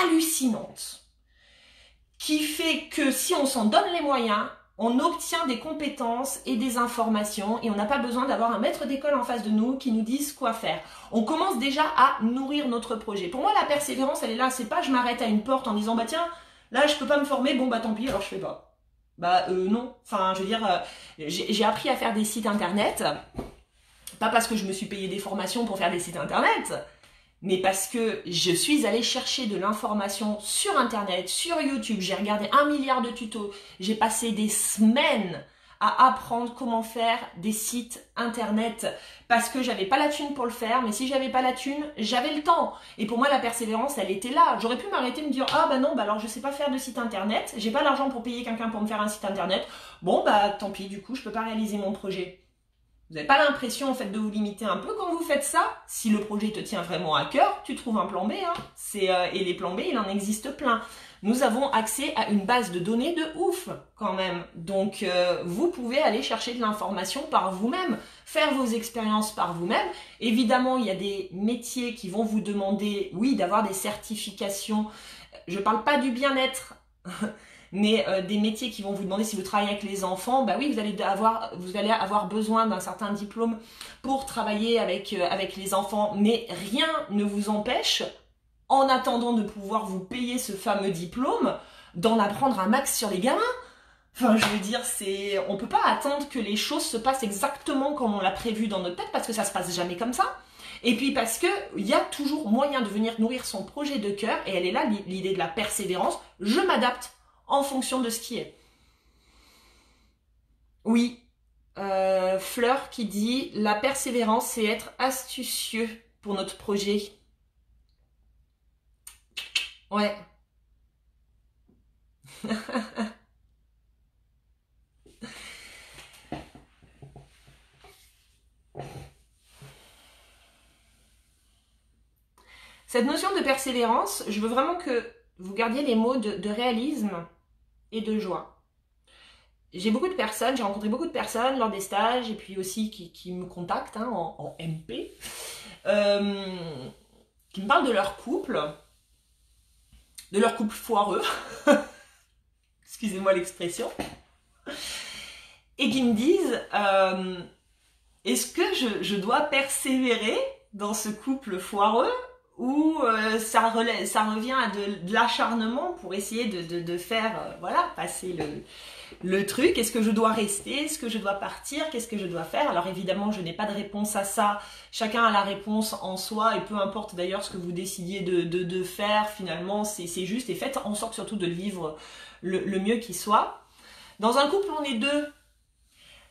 Speaker 1: hallucinantes qui fait que si on s'en donne les moyens, on obtient des compétences et des informations et on n'a pas besoin d'avoir un maître d'école en face de nous qui nous dise quoi faire. On commence déjà à nourrir notre projet. Pour moi, la persévérance, elle est là. C'est pas je m'arrête à une porte en disant bah tiens, là je peux pas me former, bon bah tant pis, alors je fais pas. Bah non, enfin je veux dire, j'ai appris à faire des sites internet, pas parce que je me suis payé des formations pour faire des sites internet, mais parce que je suis allée chercher de l'information sur internet, sur YouTube, j'ai regardé 1 milliard de tutos, j'ai passé des semaines à apprendre comment faire des sites internet parce que j'avais pas la thune pour le faire, mais si j'avais pas la thune, j'avais le temps. Et pour moi, la persévérance, elle était là. J'aurais pu m'arrêter et me dire ah bah non, bah alors je sais pas faire de site internet, j'ai pas l'argent pour payer quelqu'un pour me faire un site internet. Bon bah tant pis, du coup, je peux pas réaliser mon projet. Vous n'avez pas l'impression en fait de vous limiter un peu quand vous faites ça? Si le projet te tient vraiment à cœur, tu trouves un plan B. Hein. Et les plans B, il en existe plein. Nous avons accès à une base de données de ouf quand même. Donc vous pouvez aller chercher de l'information par vous-même, faire vos expériences par vous-même. Évidemment, il y a des métiers qui vont vous demander, oui, d'avoir des certifications. Je ne parle pas du bien-être. Mais des métiers qui vont vous demander, si vous travaillez avec les enfants, bah oui, vous allez avoir besoin d'un certain diplôme pour travailler avec les enfants, mais rien ne vous empêche, en attendant de pouvoir vous payer ce fameux diplôme, d'en apprendre un max sur les gamins. Enfin, je veux dire, on peut pas attendre que les choses se passent exactement comme on l'a prévu dans notre tête, parce que ça se passe jamais comme ça. Et puis parce que il y a toujours moyen de venir nourrir son projet de cœur, et elle est là l'idée de la persévérance. Je m'adapte en fonction de ce qui est. Oui, Fleur qui dit « La persévérance, c'est être astucieux pour notre projet. » Ouais. Cette notion de persévérance, je veux vraiment que vous gardiez les mots de réalisme et de joie. J'ai rencontré beaucoup de personnes lors des stages et puis aussi qui me contactent hein, en MP, qui me parlent de leur couple foireux, excusez-moi l'expression, et qui me disent est-ce que je dois persévérer dans ce couple foireux ou ça revient à de l'acharnement pour essayer de faire, voilà, passer le truc. Est-ce que je dois rester? Est-ce que je dois partir? Qu'est-ce que je dois faire? Alors évidemment, je n'ai pas de réponse à ça. Chacun a la réponse en soi, et peu importe d'ailleurs ce que vous décidiez de faire, finalement, c'est juste. Et faites en sorte surtout de le vivre le mieux qui soit. Dans un couple, on est deux.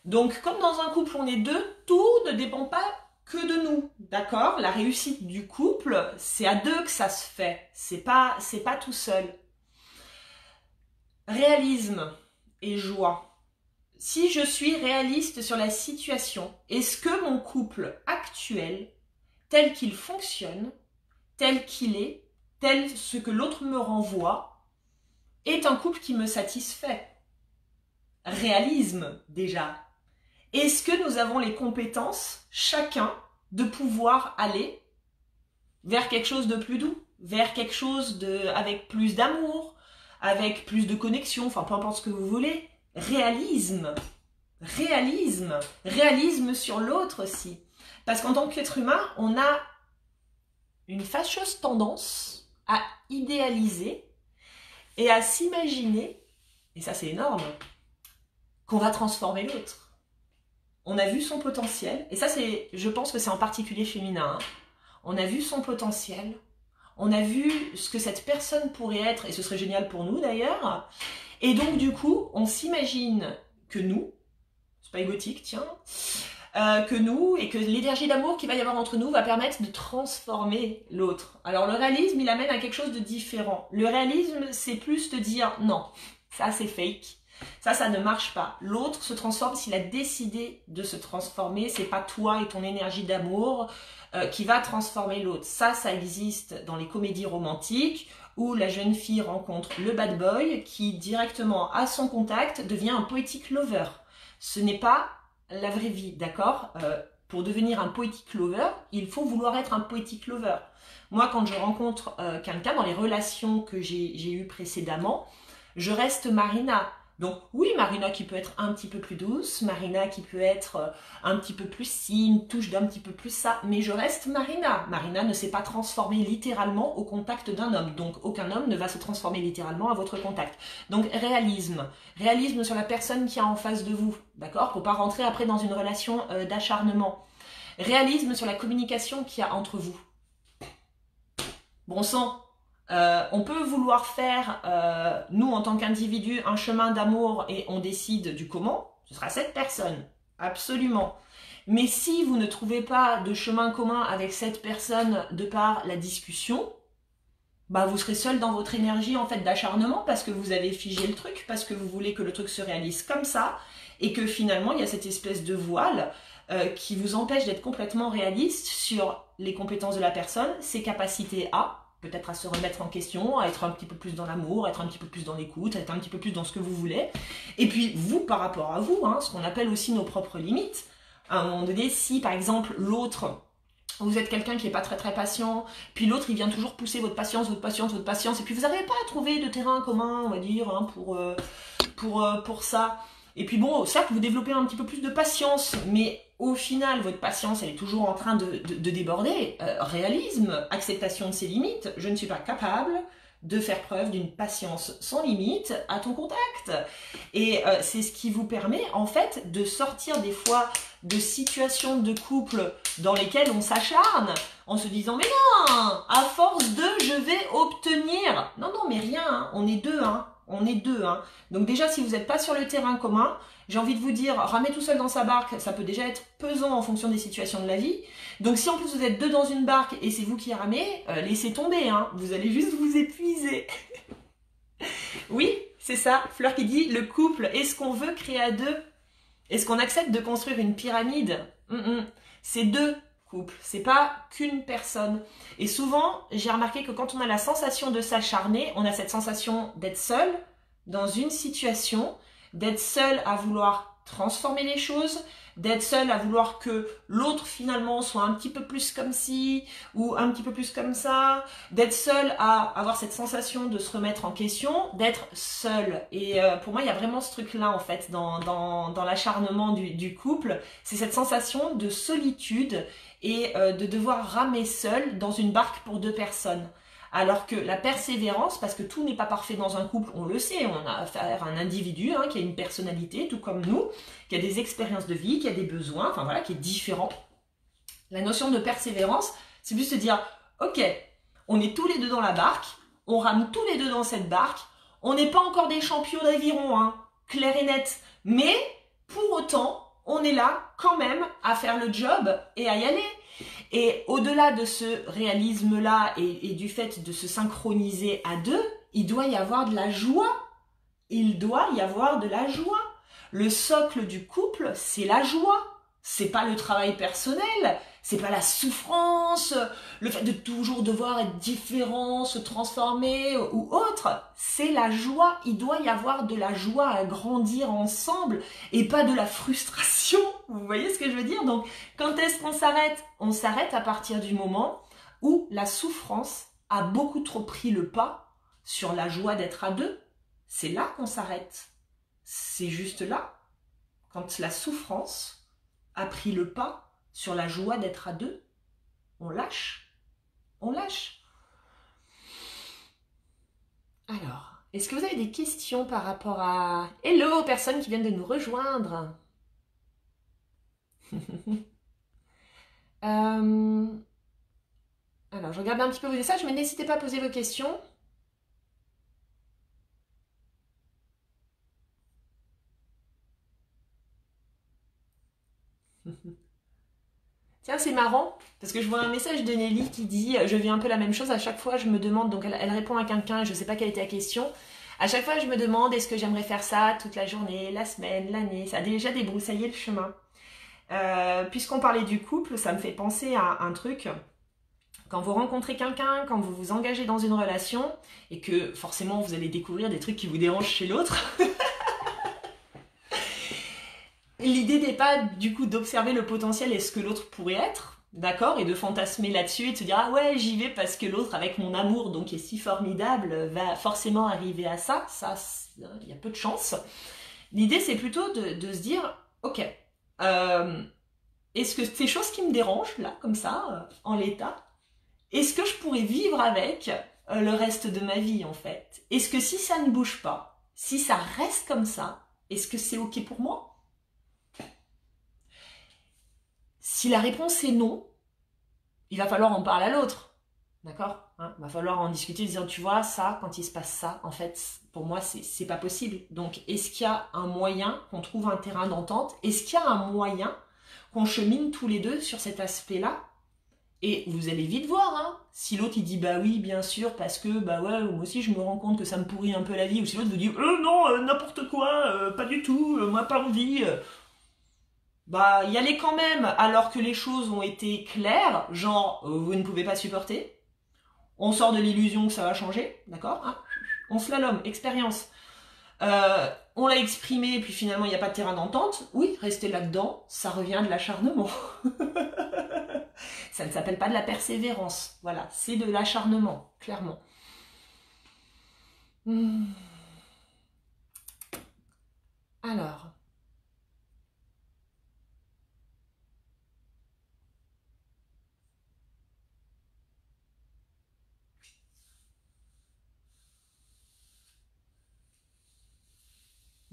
Speaker 1: Donc, comme dans un couple, on est deux, tout ne dépend pas que de nous, d'accord? La réussite du couple, c'est à deux que ça se fait. C'est pas tout seul. Réalisme et joie. Si je suis réaliste sur la situation, est-ce que mon couple actuel, tel qu'il fonctionne, tel qu'il est, tel ce que l'autre me renvoie, est un couple qui me satisfait? Réalisme, déjà. Est-ce que nous avons les compétences, chacun, de pouvoir aller vers quelque chose de plus doux, vers quelque chose avec plus d'amour, avec plus de connexion, enfin peu importe ce que vous voulez. Réalisme, réalisme, réalisme sur l'autre aussi. Parce qu'en tant qu'être humain, on a une fâcheuse tendance à idéaliser et à s'imaginer, et ça c'est énorme, qu'on va transformer l'autre. On a vu son potentiel, et ça c'est, je pense que c'est en particulier féminin, hein. On a vu son potentiel, on a vu ce que cette personne pourrait être, et ce serait génial pour nous d'ailleurs, et donc du coup, on s'imagine que nous, c'est pas égotique, tiens, que nous, et que l'énergie d'amour qu'il va y avoir entre nous va permettre de transformer l'autre. Alors le réalisme, il amène à quelque chose de différent. Le réalisme, c'est plus de dire, non, ça c'est fake. Ça ne marche pas. L'autre se transforme s'il a décidé de se transformer. C'est pas toi et ton énergie d'amour qui va transformer l'autre. Ça existe dans les comédies romantiques où la jeune fille rencontre le bad boy qui directement à son contact devient un poetic lover. Ce n'est pas la vraie vie, d'accord? Pour devenir un poetic lover, il faut vouloir être un poetic lover. Moi, quand je rencontre quelqu'un dans les relations que j'ai eues précédemment, je reste Marina. Donc oui, Marina qui peut être un petit peu plus douce, Marina qui peut être un petit peu plus ci, une touche d'un petit peu plus ça, mais je reste Marina. Marina ne s'est pas transformée littéralement au contact d'un homme, donc aucun homme ne va se transformer littéralement à votre contact. Donc réalisme, réalisme sur la personne qui est en face de vous, d'accord? Pour pas rentrer après dans une relation d'acharnement. Réalisme sur la communication qu'il y a entre vous. Bon sang. On peut vouloir faire, nous en tant qu'individu, un chemin d'amour et on décide du comment, ce sera cette personne, absolument. Mais si vous ne trouvez pas de chemin commun avec cette personne de par la discussion, bah vous serez seul dans votre énergie en fait d'acharnement parce que vous avez figé le truc, parce que vous voulez que le truc se réalise comme ça et que finalement il y a cette espèce de voile qui vous empêche d'être complètement réaliste sur les compétences de la personne, ses capacités peut-être à se remettre en question, à être un petit peu plus dans l'amour, être un petit peu plus dans l'écoute, être un petit peu plus dans ce que vous voulez. Et puis vous, par rapport à vous, hein, ce qu'on appelle aussi nos propres limites. À un moment donné, si par exemple l'autre, vous êtes quelqu'un qui n'est pas très patient, puis l'autre il vient toujours pousser votre patience, et puis vous n'arrivez pas à trouver de terrain commun, on va dire, hein, pour ça. Et puis bon, certes, vous développez un petit peu plus de patience, mais au final, votre patience, elle est toujours en train de déborder. Réalisme, acceptation de ses limites. Je ne suis pas capable de faire preuve d'une patience sans limite à ton contact. Et c'est ce qui vous permet, en fait, de sortir des fois de situations de couple dans lesquelles on s'acharne en se disant « Mais non, à force de, je vais obtenir. » Non, mais rien, hein, on est deux, hein. On est deux, hein. Donc déjà, si vous n'êtes pas sur le terrain commun, j'ai envie de vous dire, ramer tout seul dans sa barque, ça peut déjà être pesant en fonction des situations de la vie. Donc si en plus vous êtes deux dans une barque et c'est vous qui ramez, laissez tomber, hein. Vous allez juste vous épuiser. Oui, c'est ça, Fleur qui dit, le couple, est-ce qu'on veut créer à deux? Est-ce qu'on accepte de construire une pyramide? C'est deux couples, c'est pas qu'une personne. Et souvent, j'ai remarqué que quand on a la sensation de s'acharner, on a cette sensation d'être seul dans une situation, d'être seul à vouloir transformer les choses, d'être seul à vouloir que l'autre finalement soit un petit peu plus comme ci ou un petit peu plus comme ça, d'être seul à avoir cette sensation de se remettre en question, d'être seul. Et pour moi, il y a vraiment ce truc-là en fait dans l'acharnement du couple, c'est cette sensation de solitude et de devoir ramer seul dans une barque pour deux personnes. Alors que la persévérance, parce que tout n'est pas parfait dans un couple, on le sait, on a affaire à un individu qui a une personnalité, tout comme nous, qui a des expériences de vie, qui a des besoins, enfin voilà, qui est différent. La notion de persévérance, c'est juste se dire, ok, on est tous les deux dans la barque, on rame tous les deux dans cette barque, on n'est pas encore des champions d'aviron, clair et net, mais pour autant, on est là quand même à faire le job et à y aller. Et au-delà de ce réalisme-là et du fait de se synchroniser à deux, il doit y avoir de la joie. Il doit y avoir de la joie. Le socle du couple, c'est la joie. C'est pas le travail personnel, c'est pas la souffrance, le fait de toujours devoir être différent, se transformer ou autre. C'est la joie. Il doit y avoir de la joie à grandir ensemble et pas de la frustration. Vous voyez ce que je veux dire? Donc, quand est-ce qu'on s'arrête? On s'arrête à partir du moment où la souffrance a beaucoup trop pris le pas sur la joie d'être à deux. C'est là qu'on s'arrête. C'est juste là. Quand la souffrance a pris le pas sur la joie d'être à deux, on lâche. On lâche. Alors, est-ce que vous avez des questions par rapport à... Hello, personnes qui viennent de nous rejoindre. Alors, je regarde un petit peu vos messages, mais n'hésitez pas à poser vos questions. Tiens, c'est marrant, parce que je vois un message de Nelly qui dit « Je vis un peu la même chose, à chaque fois je me demande... » Donc elle répond à quelqu'un, je ne sais pas quelle était la question. « À chaque fois je me demande, est-ce que j'aimerais faire ça toute la journée, la semaine, l'année ?» Ça a déjà débroussaillé le chemin. Puisqu'on parlait du couple, ça me fait penser à un truc. Quand vous rencontrez quelqu'un, quand vous vous engagez dans une relation, et que forcément vous allez découvrir des trucs qui vous dérangent chez l'autre... L'idée n'est pas du coup d'observer le potentiel et ce que l'autre pourrait être, d'accord, et de fantasmer là-dessus et de se dire « Ah ouais, j'y vais parce que l'autre, avec mon amour, donc est si formidable, va forcément arriver à ça. » Ça, il y a peu de chance. L'idée, c'est plutôt de se dire « Ok, est-ce que ces choses qui me dérangent, là, comme ça, en l'état, est-ce que je pourrais vivre avec le reste de ma vie, en fait? Est-ce que si ça ne bouge pas, si ça reste comme ça, est-ce que c'est ok pour moi? » Si la réponse est non, il va falloir en parler à l'autre, d'accord, Il va falloir en discuter, dire tu vois ça, quand il se passe ça, en fait pour moi c'est pas possible. Donc est-ce qu'il y a un moyen qu'on trouve un terrain d'entente? Est-ce qu'il y a un moyen qu'on chemine tous les deux sur cet aspect-là? Et vous allez vite voir, si l'autre il dit bah oui bien sûr parce que bah ouais moi aussi je me rends compte que ça me pourrit un peu la vie, ou si l'autre vous dit non n'importe quoi, pas du tout, moi pas envie. Bah, y aller quand même, alors que les choses ont été claires, genre, vous ne pouvez pas supporter. On sort de l'illusion que ça va changer, d'accord, On slalom, expérience. On l'a exprimé, puis finalement, il n'y a pas de terrain d'entente. Oui, rester là-dedans, ça revient de l'acharnement. Ça ne s'appelle pas de la persévérance. Voilà, c'est de l'acharnement, clairement. Alors...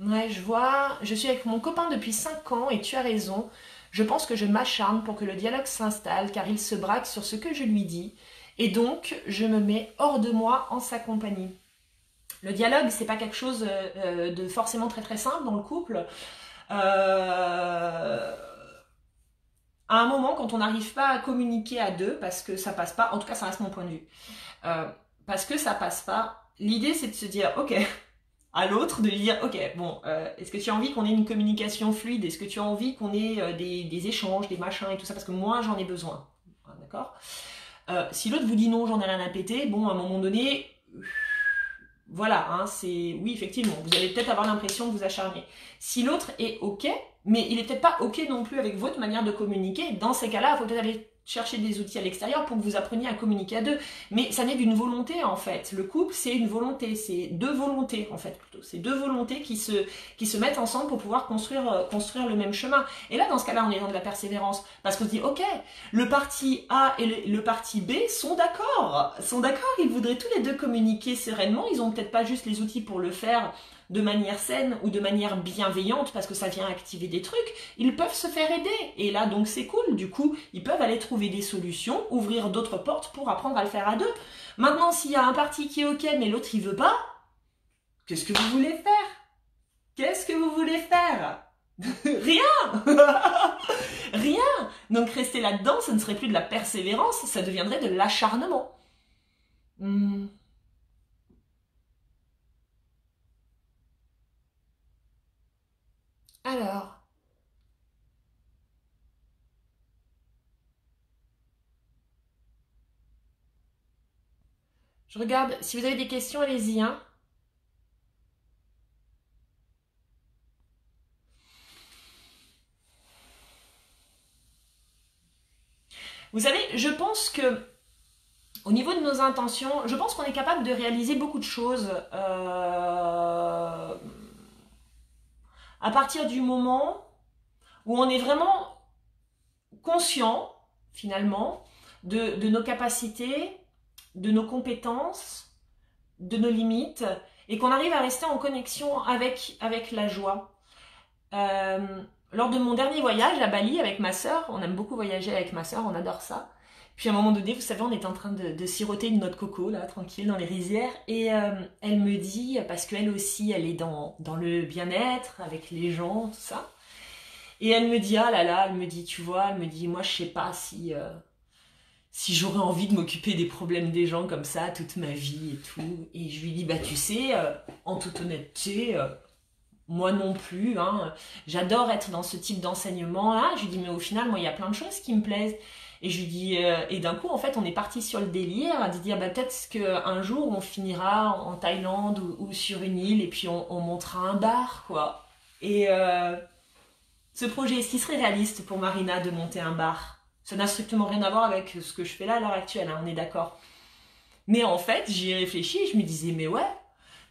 Speaker 1: Ouais, je vois, je suis avec mon copain depuis 5 ans et tu as raison. Je pense que je m'acharne pour que le dialogue s'installe car il se braque sur ce que je lui dis. Et donc, je me mets hors de moi en sa compagnie. Le dialogue, c'est pas quelque chose de forcément très très simple dans le couple. À un moment, quand on n'arrive pas à communiquer à deux, parce que ça passe pas, en tout cas ça reste mon point de vue, parce que ça passe pas, l'idée c'est de se dire, ok, à l'autre, de lui dire, ok, bon, est-ce que tu as envie qu'on ait une communication fluide? Est-ce que tu as envie qu'on ait des échanges, des machins et tout ça? Parce que moi, j'en ai besoin. D'accord? Si l'autre vous dit non, j'en ai rien à péter, bon, à un moment donné, voilà, hein, oui, effectivement, vous allez peut-être avoir l'impression de vous acharner. Si l'autre est OK, mais il est peut-être pas OK non plus avec votre manière de communiquer, dans ces cas-là, il faut peut-être aller chercher des outils à l'extérieur pour que vous appreniez à communiquer à deux. Mais ça naît d'une volonté, en fait. Le couple, c'est une volonté, c'est deux volontés, en fait, plutôt. C'est deux volontés qui se mettent ensemble pour pouvoir construire le même chemin. Et là, dans ce cas-là, on est dans de la persévérance. Parce qu'on se dit, OK, le parti A et le parti B sont d'accord. Ils voudraient tous les deux communiquer sereinement. Ils ont peut-être pas juste les outils pour le faire de manière saine ou de manière bienveillante parce que ça vient activer des trucs, ils peuvent se faire aider. Et là, donc, c'est cool. Du coup, ils peuvent aller trouver des solutions, ouvrir d'autres portes pour apprendre à le faire à deux. Maintenant, s'il y a un parti qui est OK, mais l'autre, il veut pas, qu'est-ce que vous voulez faire? Qu'est-ce que vous voulez faire? Rien. Rien. Donc, rester là-dedans, ce ne serait plus de la persévérance, ça deviendrait de l'acharnement. Alors, je regarde, si vous avez des questions, allez-y, hein. Vous savez, je pense que au niveau de nos intentions, je pense qu'on est capable de réaliser beaucoup de choses à partir du moment où on est vraiment conscient, finalement, de nos capacités, de nos compétences, de nos limites, et qu'on arrive à rester en connexion avec la joie. Lors de mon dernier voyage à Bali avec ma sœur, on aime beaucoup voyager avec ma sœur, on adore ça. Puis à un moment donné, vous savez, on est en train de siroter une noix de coco, là, tranquille, dans les rizières. Et elle me dit, parce qu'elle aussi, elle est dans le bien-être, avec les gens, tout ça. Et elle me dit, ah là là, elle me dit, tu vois, elle me dit, moi, je sais pas si j'aurais envie de m'occuper des problèmes des gens comme ça toute ma vie et tout. Et je lui dis, bah tu sais, en toute honnêteté, moi non plus, hein, j'adore être dans ce type d'enseignement-là. Je lui dis, mais au final, moi, il y a plein de choses qui me plaisent. Et je lui dis, et d'un coup, en fait, on est parti sur le délire de dire, bah, peut-être qu'un jour, on finira en Thaïlande ou sur une île et puis on montera un bar, quoi. Et ce projet, est-ce qu'il serait réaliste pour Marina de monter un bar? Ça n'a strictement rien à voir avec ce que je fais là à l'heure actuelle, hein, on est d'accord. Mais en fait, j'y ai réfléchi et je me disais, mais ouais,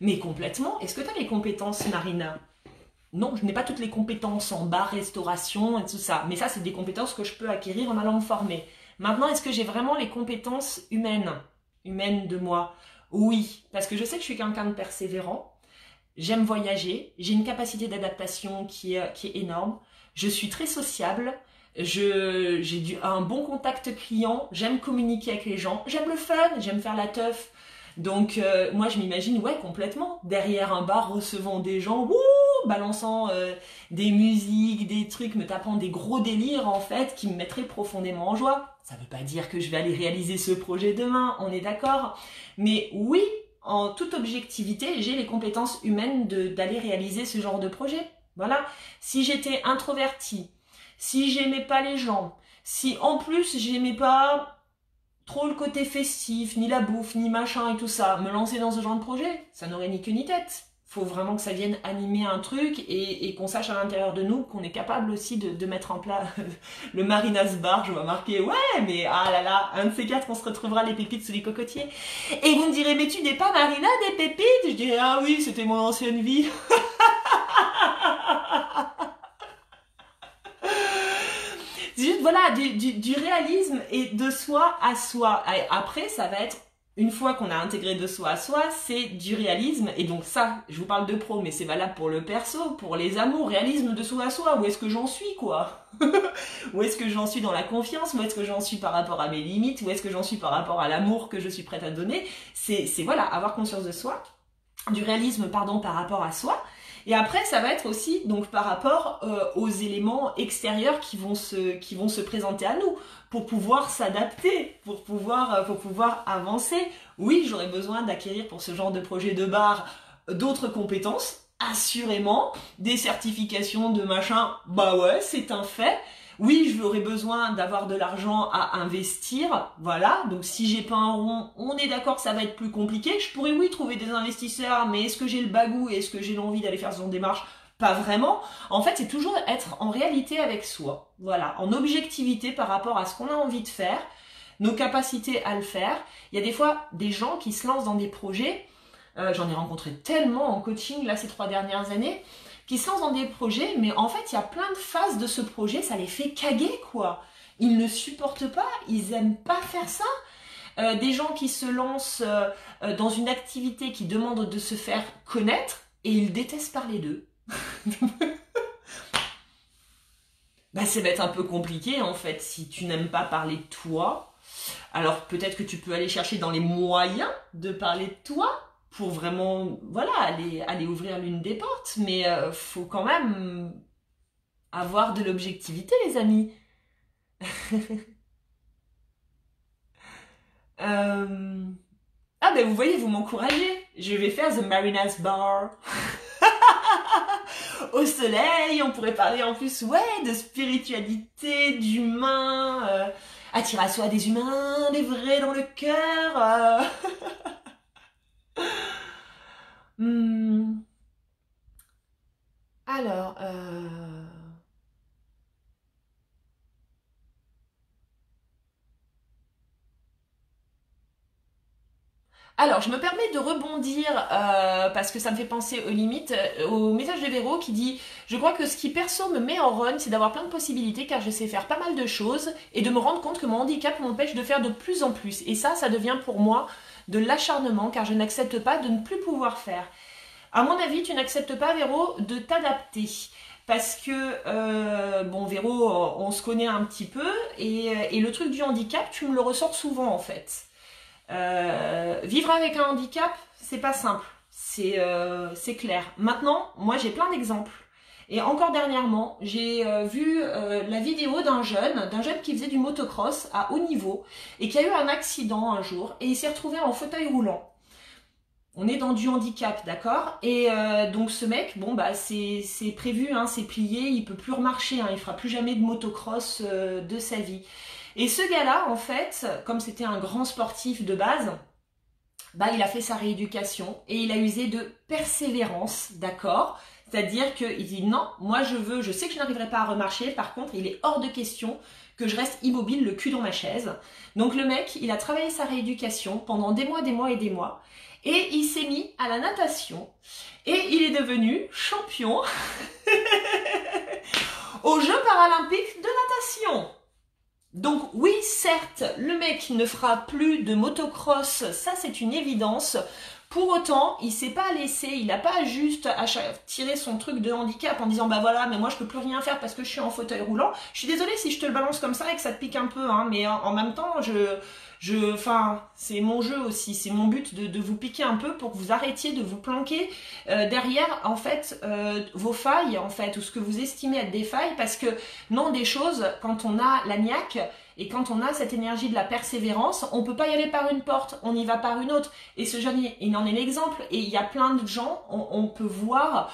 Speaker 1: mais complètement. Est-ce que tu as les compétences, Marina? Non, je n'ai pas toutes les compétences en bar, restauration et tout ça. Mais ça, c'est des compétences que je peux acquérir en allant me former. Maintenant, est-ce que j'ai vraiment les compétences humaines de moi? Oui, parce que je sais que je suis quelqu'un de persévérant. J'aime voyager. J'ai une capacité d'adaptation qui est énorme. Je suis très sociable. J'ai un bon contact client. J'aime communiquer avec les gens. J'aime le fun. J'aime faire la teuf. Donc, moi, je m'imagine, ouais, complètement. Derrière un bar, recevant des gens, wouh, balançant des musiques, des trucs, me tapant des gros délires, en fait, qui me mettraient profondément en joie. Ça veut pas dire que je vais aller réaliser ce projet demain, on est d'accord. Mais oui, en toute objectivité, j'ai les compétences humaines d'aller réaliser ce genre de projet. Voilà. Si j'étais introvertie, si j'aimais pas les gens, si en plus j'aimais pas trop le côté festif, ni la bouffe, ni machin et tout ça, me lancer dans ce genre de projet, ça n'aurait ni queue ni tête. Faut vraiment que ça vienne animer un truc et qu'on sache à l'intérieur de nous qu'on est capable aussi de mettre en place le Marina's Bar. Je vois marquer, ouais, mais ah là là, un de ces quatre, on se retrouvera les pépites sous les cocotiers. Et vous me direz, mais tu n'es pas Marina des pépites? Je dirais, ah oui, c'était mon ancienne vie. Juste, voilà, du réalisme et de soi à soi. Et après, ça va être, une fois qu'on a intégré de soi à soi, c'est du réalisme. Et donc ça, je vous parle de pro, mais c'est valable pour le perso, pour les amours, réalisme de soi à soi. Où est-ce que j'en suis, quoi? Où est-ce que j'en suis dans la confiance? Où est-ce que j'en suis par rapport à mes limites? Où est-ce que j'en suis par rapport à l'amour que je suis prête à donner? C'est voilà, avoir conscience de soi, du réalisme, pardon, par rapport à soi. Et après, ça va être aussi donc par rapport aux éléments extérieurs qui vont se présenter à nous pour pouvoir s'adapter, pour pouvoir avancer. Oui, j'aurais besoin d'acquérir pour ce genre de projet de bar d'autres compétences, assurément, des certifications de machin, bah ouais, c'est un fait. Oui, j'aurais besoin d'avoir de l'argent à investir, voilà. Donc si j'ai pas un rond, on est d'accord que ça va être plus compliqué. Je pourrais oui trouver des investisseurs, mais est-ce que j'ai le bagou et est-ce que j'ai l'envie d'aller faire ce genre de démarche? Pas vraiment. En fait, c'est toujours être en réalité avec soi, voilà, en objectivité par rapport à ce qu'on a envie de faire, nos capacités à le faire. Il y a des fois des gens qui se lancent dans des projets, j'en ai rencontré tellement en coaching là ces 3 dernières années, qui se lancent dans des projets, mais en fait, il y a plein de phases de ce projet, ça les fait caguer, quoi. Ils ne supportent pas, ils aiment pas faire ça. Des gens qui se lancent dans une activité qui demande de se faire connaître, et ils détestent parler d'eux. Bah, ça va être un peu compliqué, en fait, si tu n'aimes pas parler de toi. Alors, peut-être que tu peux aller chercher dans les moyens de parler de toi, pour vraiment, voilà, aller ouvrir l'une des portes, mais faut quand même avoir de l'objectivité, les amis. Euh, Ah ben vous voyez, vous m'encouragez. Je vais faire The Marinas Bar. Au soleil, on pourrait parler en plus, ouais, de spiritualité, d'humain, attirer à soi des humains, des vrais dans le cœur. Hmm, Alors, Alors, je me permets de rebondir parce que ça me fait penser aux limites, au message de Véro qui dit: je crois que ce qui perso me met en run, c'est d'avoir plein de possibilités car je sais faire pas mal de choses et de me rendre compte que mon handicap m'empêche de faire de plus en plus. Et ça devient pour moi de l'acharnement car je n'accepte pas de ne plus pouvoir faire. À mon avis, tu n'acceptes pas, Véro, de t'adapter. Parce que, bon, Véro, on se connaît un petit peu et le truc du handicap, tu me le ressors souvent en fait. Vivre avec un handicap, c'est pas simple, c'est clair. Maintenant, moi j'ai plein d'exemples. Et encore dernièrement, j'ai vu la vidéo d'un jeune qui faisait du motocross à haut niveau et qui a eu un accident un jour et il s'est retrouvé en fauteuil roulant. On est dans du handicap, d'accord? Et donc ce mec, bon bah c'est prévu, hein, c'est plié, il peut plus remarcher, hein, il fera plus jamais de motocross de sa vie. Et ce gars-là, en fait, comme c'était un grand sportif de base, bah il a fait sa rééducation et il a usé de persévérance, d'accord? C'est-à-dire qu'il dit non, moi je sais que je n'arriverai pas à remarcher, par contre il est hors de question que je reste immobile, le cul dans ma chaise. Donc le mec, il a travaillé sa rééducation pendant des mois, des mois et des mois. Et il s'est mis à la natation et il est devenu champion aux Jeux paralympiques de natation. Donc oui, certes, le mec ne fera plus de motocross, ça c'est une évidence. Pour autant, il s'est pas laissé, il n'a pas juste tiré son truc de handicap en disant bah voilà, mais moi je peux plus rien faire parce que je suis en fauteuil roulant. Je suis désolée si je te le balance comme ça et que ça te pique un peu, hein, mais en même temps, enfin, c'est mon jeu aussi, c'est mon but de vous piquer un peu pour que vous arrêtiez de vous planquer derrière en fait vos failles en fait ou ce que vous estimez être des failles, parce que non, des choses, quand on a la niaque et quand on a cette énergie de la persévérance, on peut pas y aller par une porte, on y va par une autre. Et ce jeune, il en est l'exemple. Et il y a plein de gens, on peut voir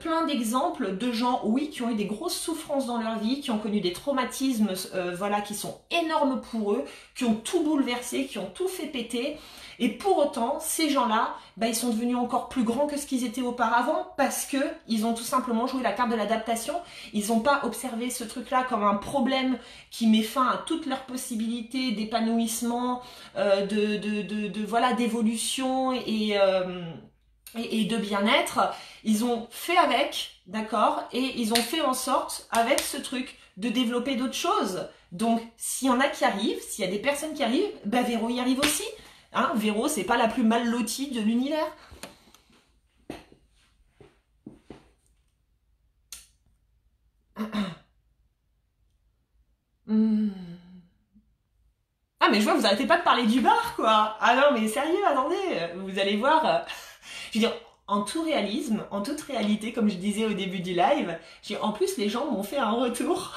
Speaker 1: plein d'exemples de gens, oui, qui ont eu des grosses souffrances dans leur vie, qui ont connu des traumatismes, voilà, qui sont énormes pour eux, qui ont tout bouleversé, qui ont tout fait péter. Et pour autant, ces gens-là, bah, ils sont devenus encore plus grands que ce qu'ils étaient auparavant parce que ils ont tout simplement joué la carte de l'adaptation. Ils n'ont pas observé ce truc-là comme un problème qui met fin à toutes leurs possibilités d'épanouissement, voilà, d'évolution et de bien-être. Ils ont fait avec, d'accord, et ils ont fait en sorte, avec ce truc, de développer d'autres choses. Donc, s'il y en a qui arrivent, s'il y a des personnes qui arrivent, bah Véro y arrive aussi. Hein, Véro, c'est pas la plus mal lotie de l'univers. Hmm. Ah, mais je vois, vous arrêtez pas de parler du bar, quoi. Ah non, mais sérieux, attendez, vous allez voir. Je veux dire, en tout réalisme, en toute réalité, comme je disais au début du live, en plus, les gens m'ont fait un retour.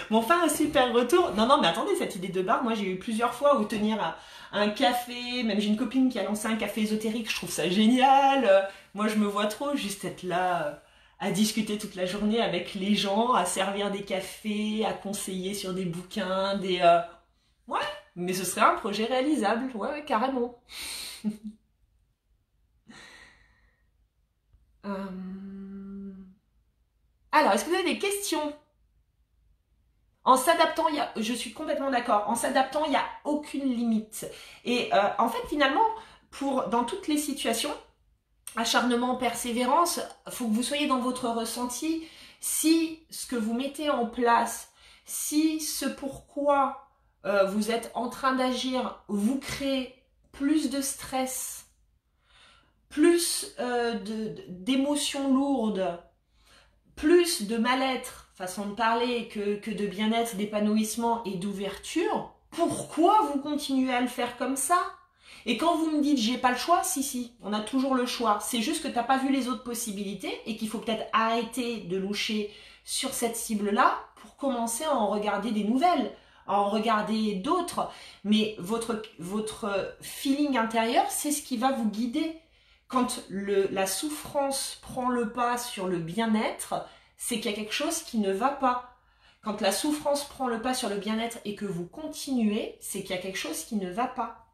Speaker 1: M'ont fait un super retour. Non, non, mais attendez, cette idée de bar, moi, j'ai eu plusieurs fois où tenir un café, même j'ai une copine qui a lancé un café ésotérique, je trouve ça génial. Moi, je me vois trop juste être là à discuter toute la journée avec les gens, à servir des cafés, à conseiller sur des bouquins, Ouais, mais ce serait un projet réalisable, ouais, carrément. Euh, Alors, est-ce que vous avez des questions? En s'adaptant, je suis complètement d'accord, en s'adaptant, il n'y a aucune limite. Et en fait, finalement, dans toutes les situations, acharnement, persévérance, il faut que vous soyez dans votre ressenti. Si ce que vous mettez en place, si ce pourquoi vous êtes en train d'agir vous crée plus de stress, plus d'émotions lourdes, plus de mal-être, façon de parler, que de bien-être, d'épanouissement et d'ouverture, pourquoi vous continuez à le faire comme ça? Et quand vous me dites j'ai pas le choix, si, on a toujours le choix. C'est juste que t'as pas vu les autres possibilités et qu'il faut peut-être arrêter de loucher sur cette cible-là pour commencer à en regarder des nouvelles, à en regarder d'autres. Mais votre feeling intérieur, c'est ce qui va vous guider. Quand la souffrance prend le pas sur le bien-être, c'est qu'il y a quelque chose qui ne va pas. Quand la souffrance prend le pas sur le bien-être et que vous continuez, c'est qu'il y a quelque chose qui ne va pas.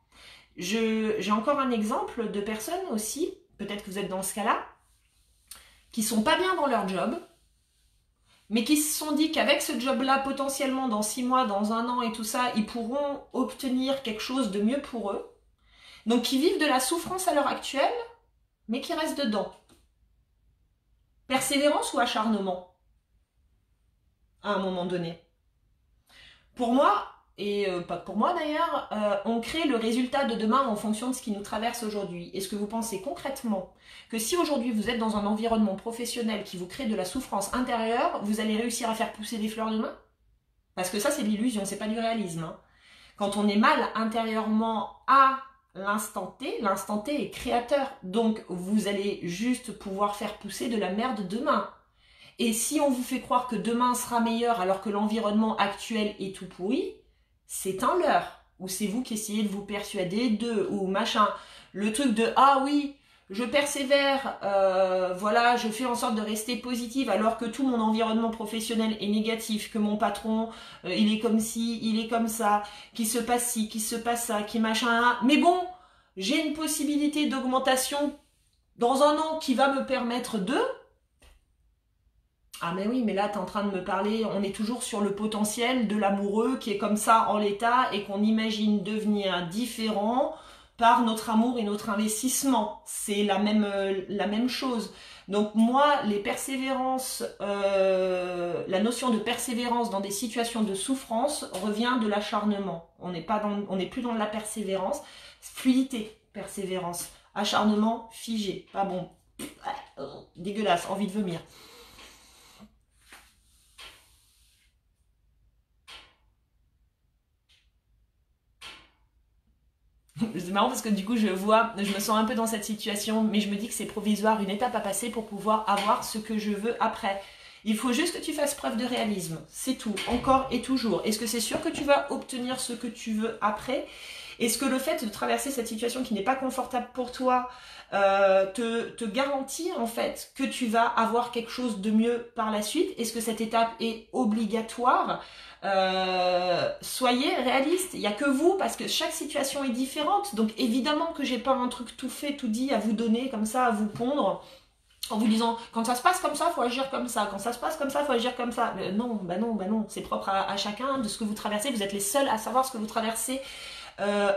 Speaker 1: J'ai encore un exemple de personnes aussi, peut-être que vous êtes dans ce cas-là, qui sont pas bien dans leur job, mais qui se sont dit qu'avec ce job-là, potentiellement dans 6 mois, dans 1 an et tout ça, ils pourront obtenir quelque chose de mieux pour eux. Donc qui vivent de la souffrance à l'heure actuelle, mais qui restent dedans. Persévérance ou acharnement, à un moment donné. Pour moi, et pas que pour moi d'ailleurs, on crée le résultat de demain en fonction de ce qui nous traverse aujourd'hui. Est-ce que vous pensez concrètement que si aujourd'hui vous êtes dans un environnement professionnel qui vous crée de la souffrance intérieure, vous allez réussir à faire pousser des fleurs demain? Parce que ça c'est de l'illusion, c'est pas du réalisme. Hein. Quand on est mal intérieurement à l'instant T est créateur. Donc vous allez juste pouvoir faire pousser de la merde demain. Et si on vous fait croire que demain sera meilleur alors que l'environnement actuel est tout pourri, c'est un leurre. Ou c'est vous qui essayez de vous persuader de, ou machin. Le truc de, ah oui, je persévère, voilà, je fais en sorte de rester positive alors que tout mon environnement professionnel est négatif, que mon patron, il est comme ci, il est comme ça, qu'il se passe ci, qu'il se passe ça, qu'il machin. Mais bon, j'ai une possibilité d'augmentation dans 1 an qui va me permettre de... Ah mais oui, mais là, tu es en train de me parler, on est toujours sur le potentiel de l'amoureux qui est comme ça en l'état et qu'on imagine devenir différent par notre amour et notre investissement. C'est la même chose. Donc moi, les persévérances, la notion de persévérance dans des situations de souffrance revient de l'acharnement. On n'est plus dans la persévérance. Fluidité, persévérance. Acharnement, figé. Pas bon. Dégueulasse, envie de vomir. C'est marrant parce que du coup je me sens un peu dans cette situation, mais je me dis que c'est provisoire, une étape à passer pour pouvoir avoir ce que je veux après. Il faut juste que tu fasses preuve de réalisme, c'est tout, encore et toujours. Est-ce que c'est sûr que tu vas obtenir ce que tu veux après? Est-ce que le fait de traverser cette situation qui n'est pas confortable pour toi te garantit en fait que tu vas avoir quelque chose de mieux par la suite? Est-ce que cette étape est obligatoire? Soyez réaliste, il n'y a que vous parce que chaque situation est différente, donc évidemment que j'ai pas un truc tout fait, tout dit à vous donner comme ça, à vous pondre en vous disant quand ça se passe comme ça, faut agir comme ça, quand ça se passe comme ça, faut agir comme ça. Non, c'est propre à chacun de ce que vous traversez, vous êtes les seuls à savoir ce que vous traversez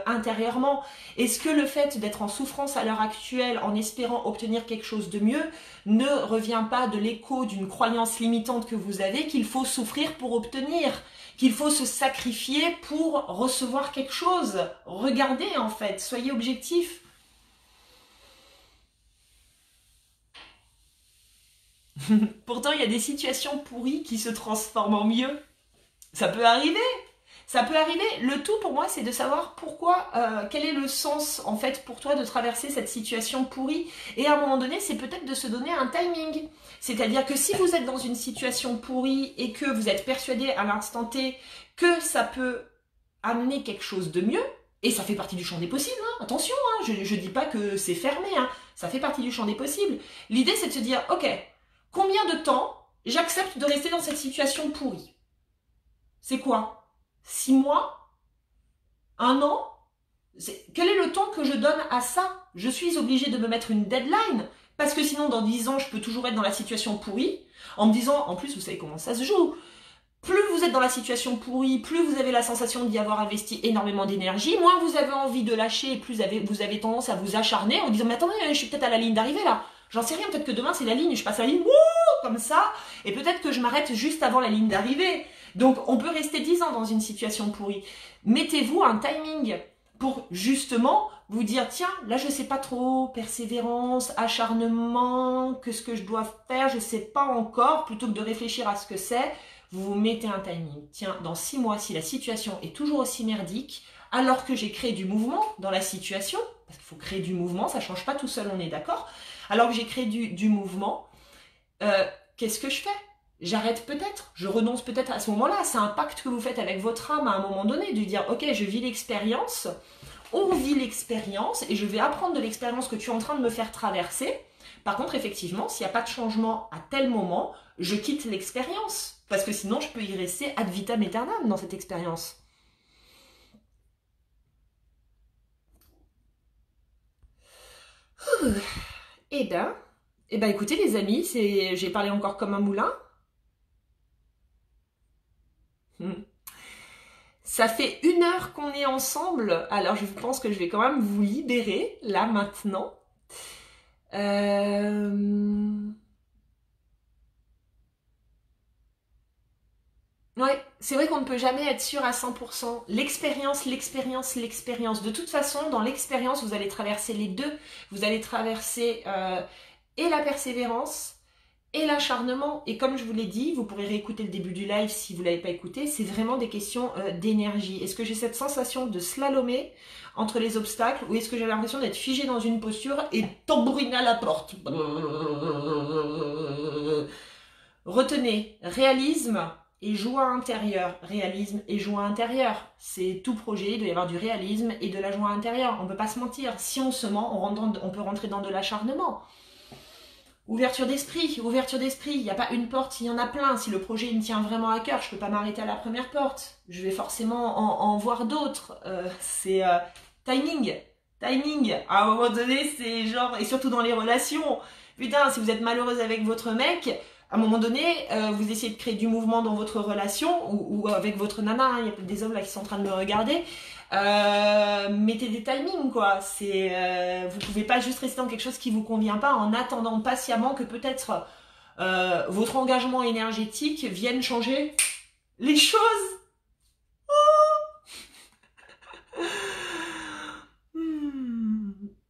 Speaker 1: intérieurement. Est-ce que le fait d'être en souffrance à l'heure actuelle en espérant obtenir quelque chose de mieux ne revient pas de l'écho d'une croyance limitante que vous avez qu'il faut souffrir pour obtenir, qu'il faut se sacrifier pour recevoir quelque chose? Regardez en fait, soyez objectifs. Pourtant, il y a des situations pourries qui se transforment en mieux. Ça peut arriver. Ça peut arriver. Le tout pour moi, c'est de savoir pourquoi, quel est le sens en fait pour toi de traverser cette situation pourrie. Et à un moment donné, c'est peut-être de se donner un timing. C'est-à-dire que si vous êtes dans une situation pourrie et que vous êtes persuadé à l'instant T que ça peut amener quelque chose de mieux, et ça fait partie du champ des possibles, hein, attention, hein, je dis pas que c'est fermé, hein, ça fait partie du champ des possibles. L'idée, c'est de se dire, ok, Combien de temps j'accepte de rester dans cette situation pourrie? C'est quoi? 6 mois? 1 an? Quel est le temps que je donne à ça? Je suis obligée de me mettre une deadline, parce que sinon dans 10 ans, je peux toujours être dans la situation pourrie, en me disant, en plus, vous savez comment ça se joue, plus vous êtes dans la situation pourrie, plus vous avez la sensation d'y avoir investi énormément d'énergie, moins vous avez envie de lâcher, et plus vous avez tendance à vous acharner en vous disant, mais attendez, je suis peut-être à la ligne d'arrivée là, j'en sais rien, peut-être que demain c'est la ligne, je passe la ligne, wouh, comme ça, et peut-être que je m'arrête juste avant la ligne d'arrivée. Donc on peut rester 10 ans dans une situation pourrie. Mettez-vous un timing pour justement vous dire, tiens, là je sais pas trop, persévérance, acharnement, que ce que je dois faire, je sais pas encore, plutôt que de réfléchir à ce que c'est, vous vous mettez un timing. Tiens, dans 6 mois, si la situation est toujours aussi merdique, alors que j'ai créé du mouvement dans la situation, parce qu'il faut créer du mouvement, ça change pas tout seul, on est d'accord, alors que j'ai créé du mouvement, qu'est-ce que je fais? J'arrête peut-être, je renonce peut-être à ce moment-là. C'est un pacte que vous faites avec votre âme à un moment donné, de dire, ok, je vis l'expérience, on vit l'expérience, et je vais apprendre de l'expérience que tu es en train de me faire traverser. Par contre, effectivement, s'il n'y a pas de changement à tel moment, je quitte l'expérience. Parce que sinon, je peux y rester ad vitam aeternam dans cette expérience. Eh ben, écoutez les amis, j'ai parlé encore comme un moulin. Ça fait 1 heure qu'on est ensemble, alors je pense que je vais quand même vous libérer, là, maintenant. Ouais, c'est vrai qu'on ne peut jamais être sûr à 100%. L'expérience, l'expérience, l'expérience. De toute façon, dans l'expérience, vous allez traverser les deux. Vous allez traverser et la persévérance et l'acharnement. Et comme je vous l'ai dit, vous pourrez réécouter le début du live si vous ne l'avez pas écouté, c'est vraiment des questions d'énergie. Est-ce que j'ai cette sensation de slalomer entre les obstacles ou est-ce que j'ai l'impression d'être figée dans une posture et tambouriner à la porte? Retenez, réalisme et joie intérieure. Réalisme et joie intérieure. C'est tout projet, il doit y avoir du réalisme et de la joie intérieure. On ne peut pas se mentir. Si on se ment, on peut rentrer dans de l'acharnement. Ouverture d'esprit, ouverture d'esprit. Il n'y a pas une porte, il y en a plein. Si le projet me tient vraiment à cœur, je ne peux pas m'arrêter à la première porte. Je vais forcément en voir d'autres. C'est timing. Timing. À un moment donné, c'est genre... Et surtout dans les relations. Putain, si vous êtes malheureuse avec votre mec... À un moment donné, vous essayez de créer du mouvement dans votre relation ou avec votre nana, hein, il y a peut-être des hommes là qui sont en train de me regarder. Mettez des timings, quoi. Vous pouvez pas juste rester dans quelque chose qui vous convient pas en attendant patiemment que peut-être votre engagement énergétique vienne changer les choses.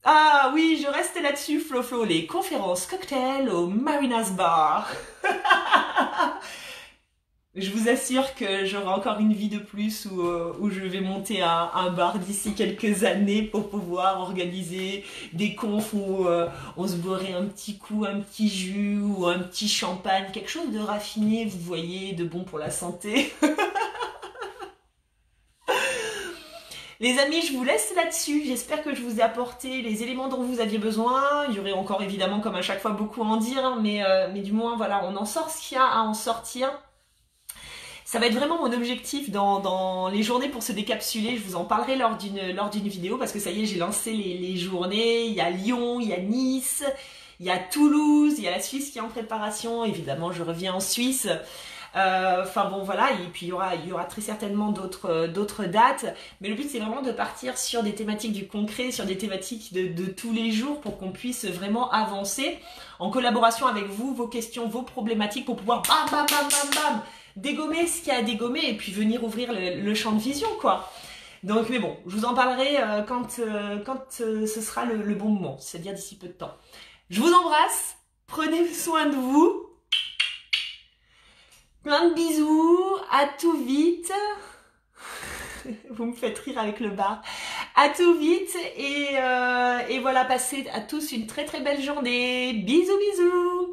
Speaker 1: Ah oui, je reste là-dessus, Flo, les conférences cocktails au Marina's Bar. Je vous assure que j'aurai encore une vie de plus où je vais monter un bar d'ici quelques années pour pouvoir organiser des confs où on se boirait un petit coup, un petit jus ou un petit champagne, quelque chose de raffiné, vous voyez, de bon pour la santé. Les amis, je vous laisse là-dessus. J'espère que je vous ai apporté les éléments dont vous aviez besoin. Il y aurait encore évidemment, comme à chaque fois, beaucoup à en dire, mais du moins, voilà, on en sort ce qu'il y a à en sortir. Ça va être vraiment mon objectif dans les journées pour se décapsuler. Je vous en parlerai lors d'une vidéo parce que ça y est, j'ai lancé les journées. Il y a Lyon, il y a Nice, il y a Toulouse, il y a la Suisse qui est en préparation. Évidemment, je reviens en Suisse. Enfin bon voilà, et puis il y aura très certainement d'autres dates, mais le but c'est vraiment de partir sur des thématiques du concret, sur des thématiques de tous les jours pour qu'on puisse vraiment avancer en collaboration avec vous, vos questions, vos problématiques pour pouvoir bam bam bam bam bam dégommer ce qu'il y a à dégommer et puis venir ouvrir le champ de vision quoi. Donc mais bon, je vous en parlerai quand ce sera le bon moment, c'est-à-dire d'ici peu de temps. Je vous embrasse, prenez soin de vous. Plein de bisous, à tout vite. Vous me faites rire avec le bar. À tout vite et voilà, passez à tous une très très belle journée. Bisous bisous.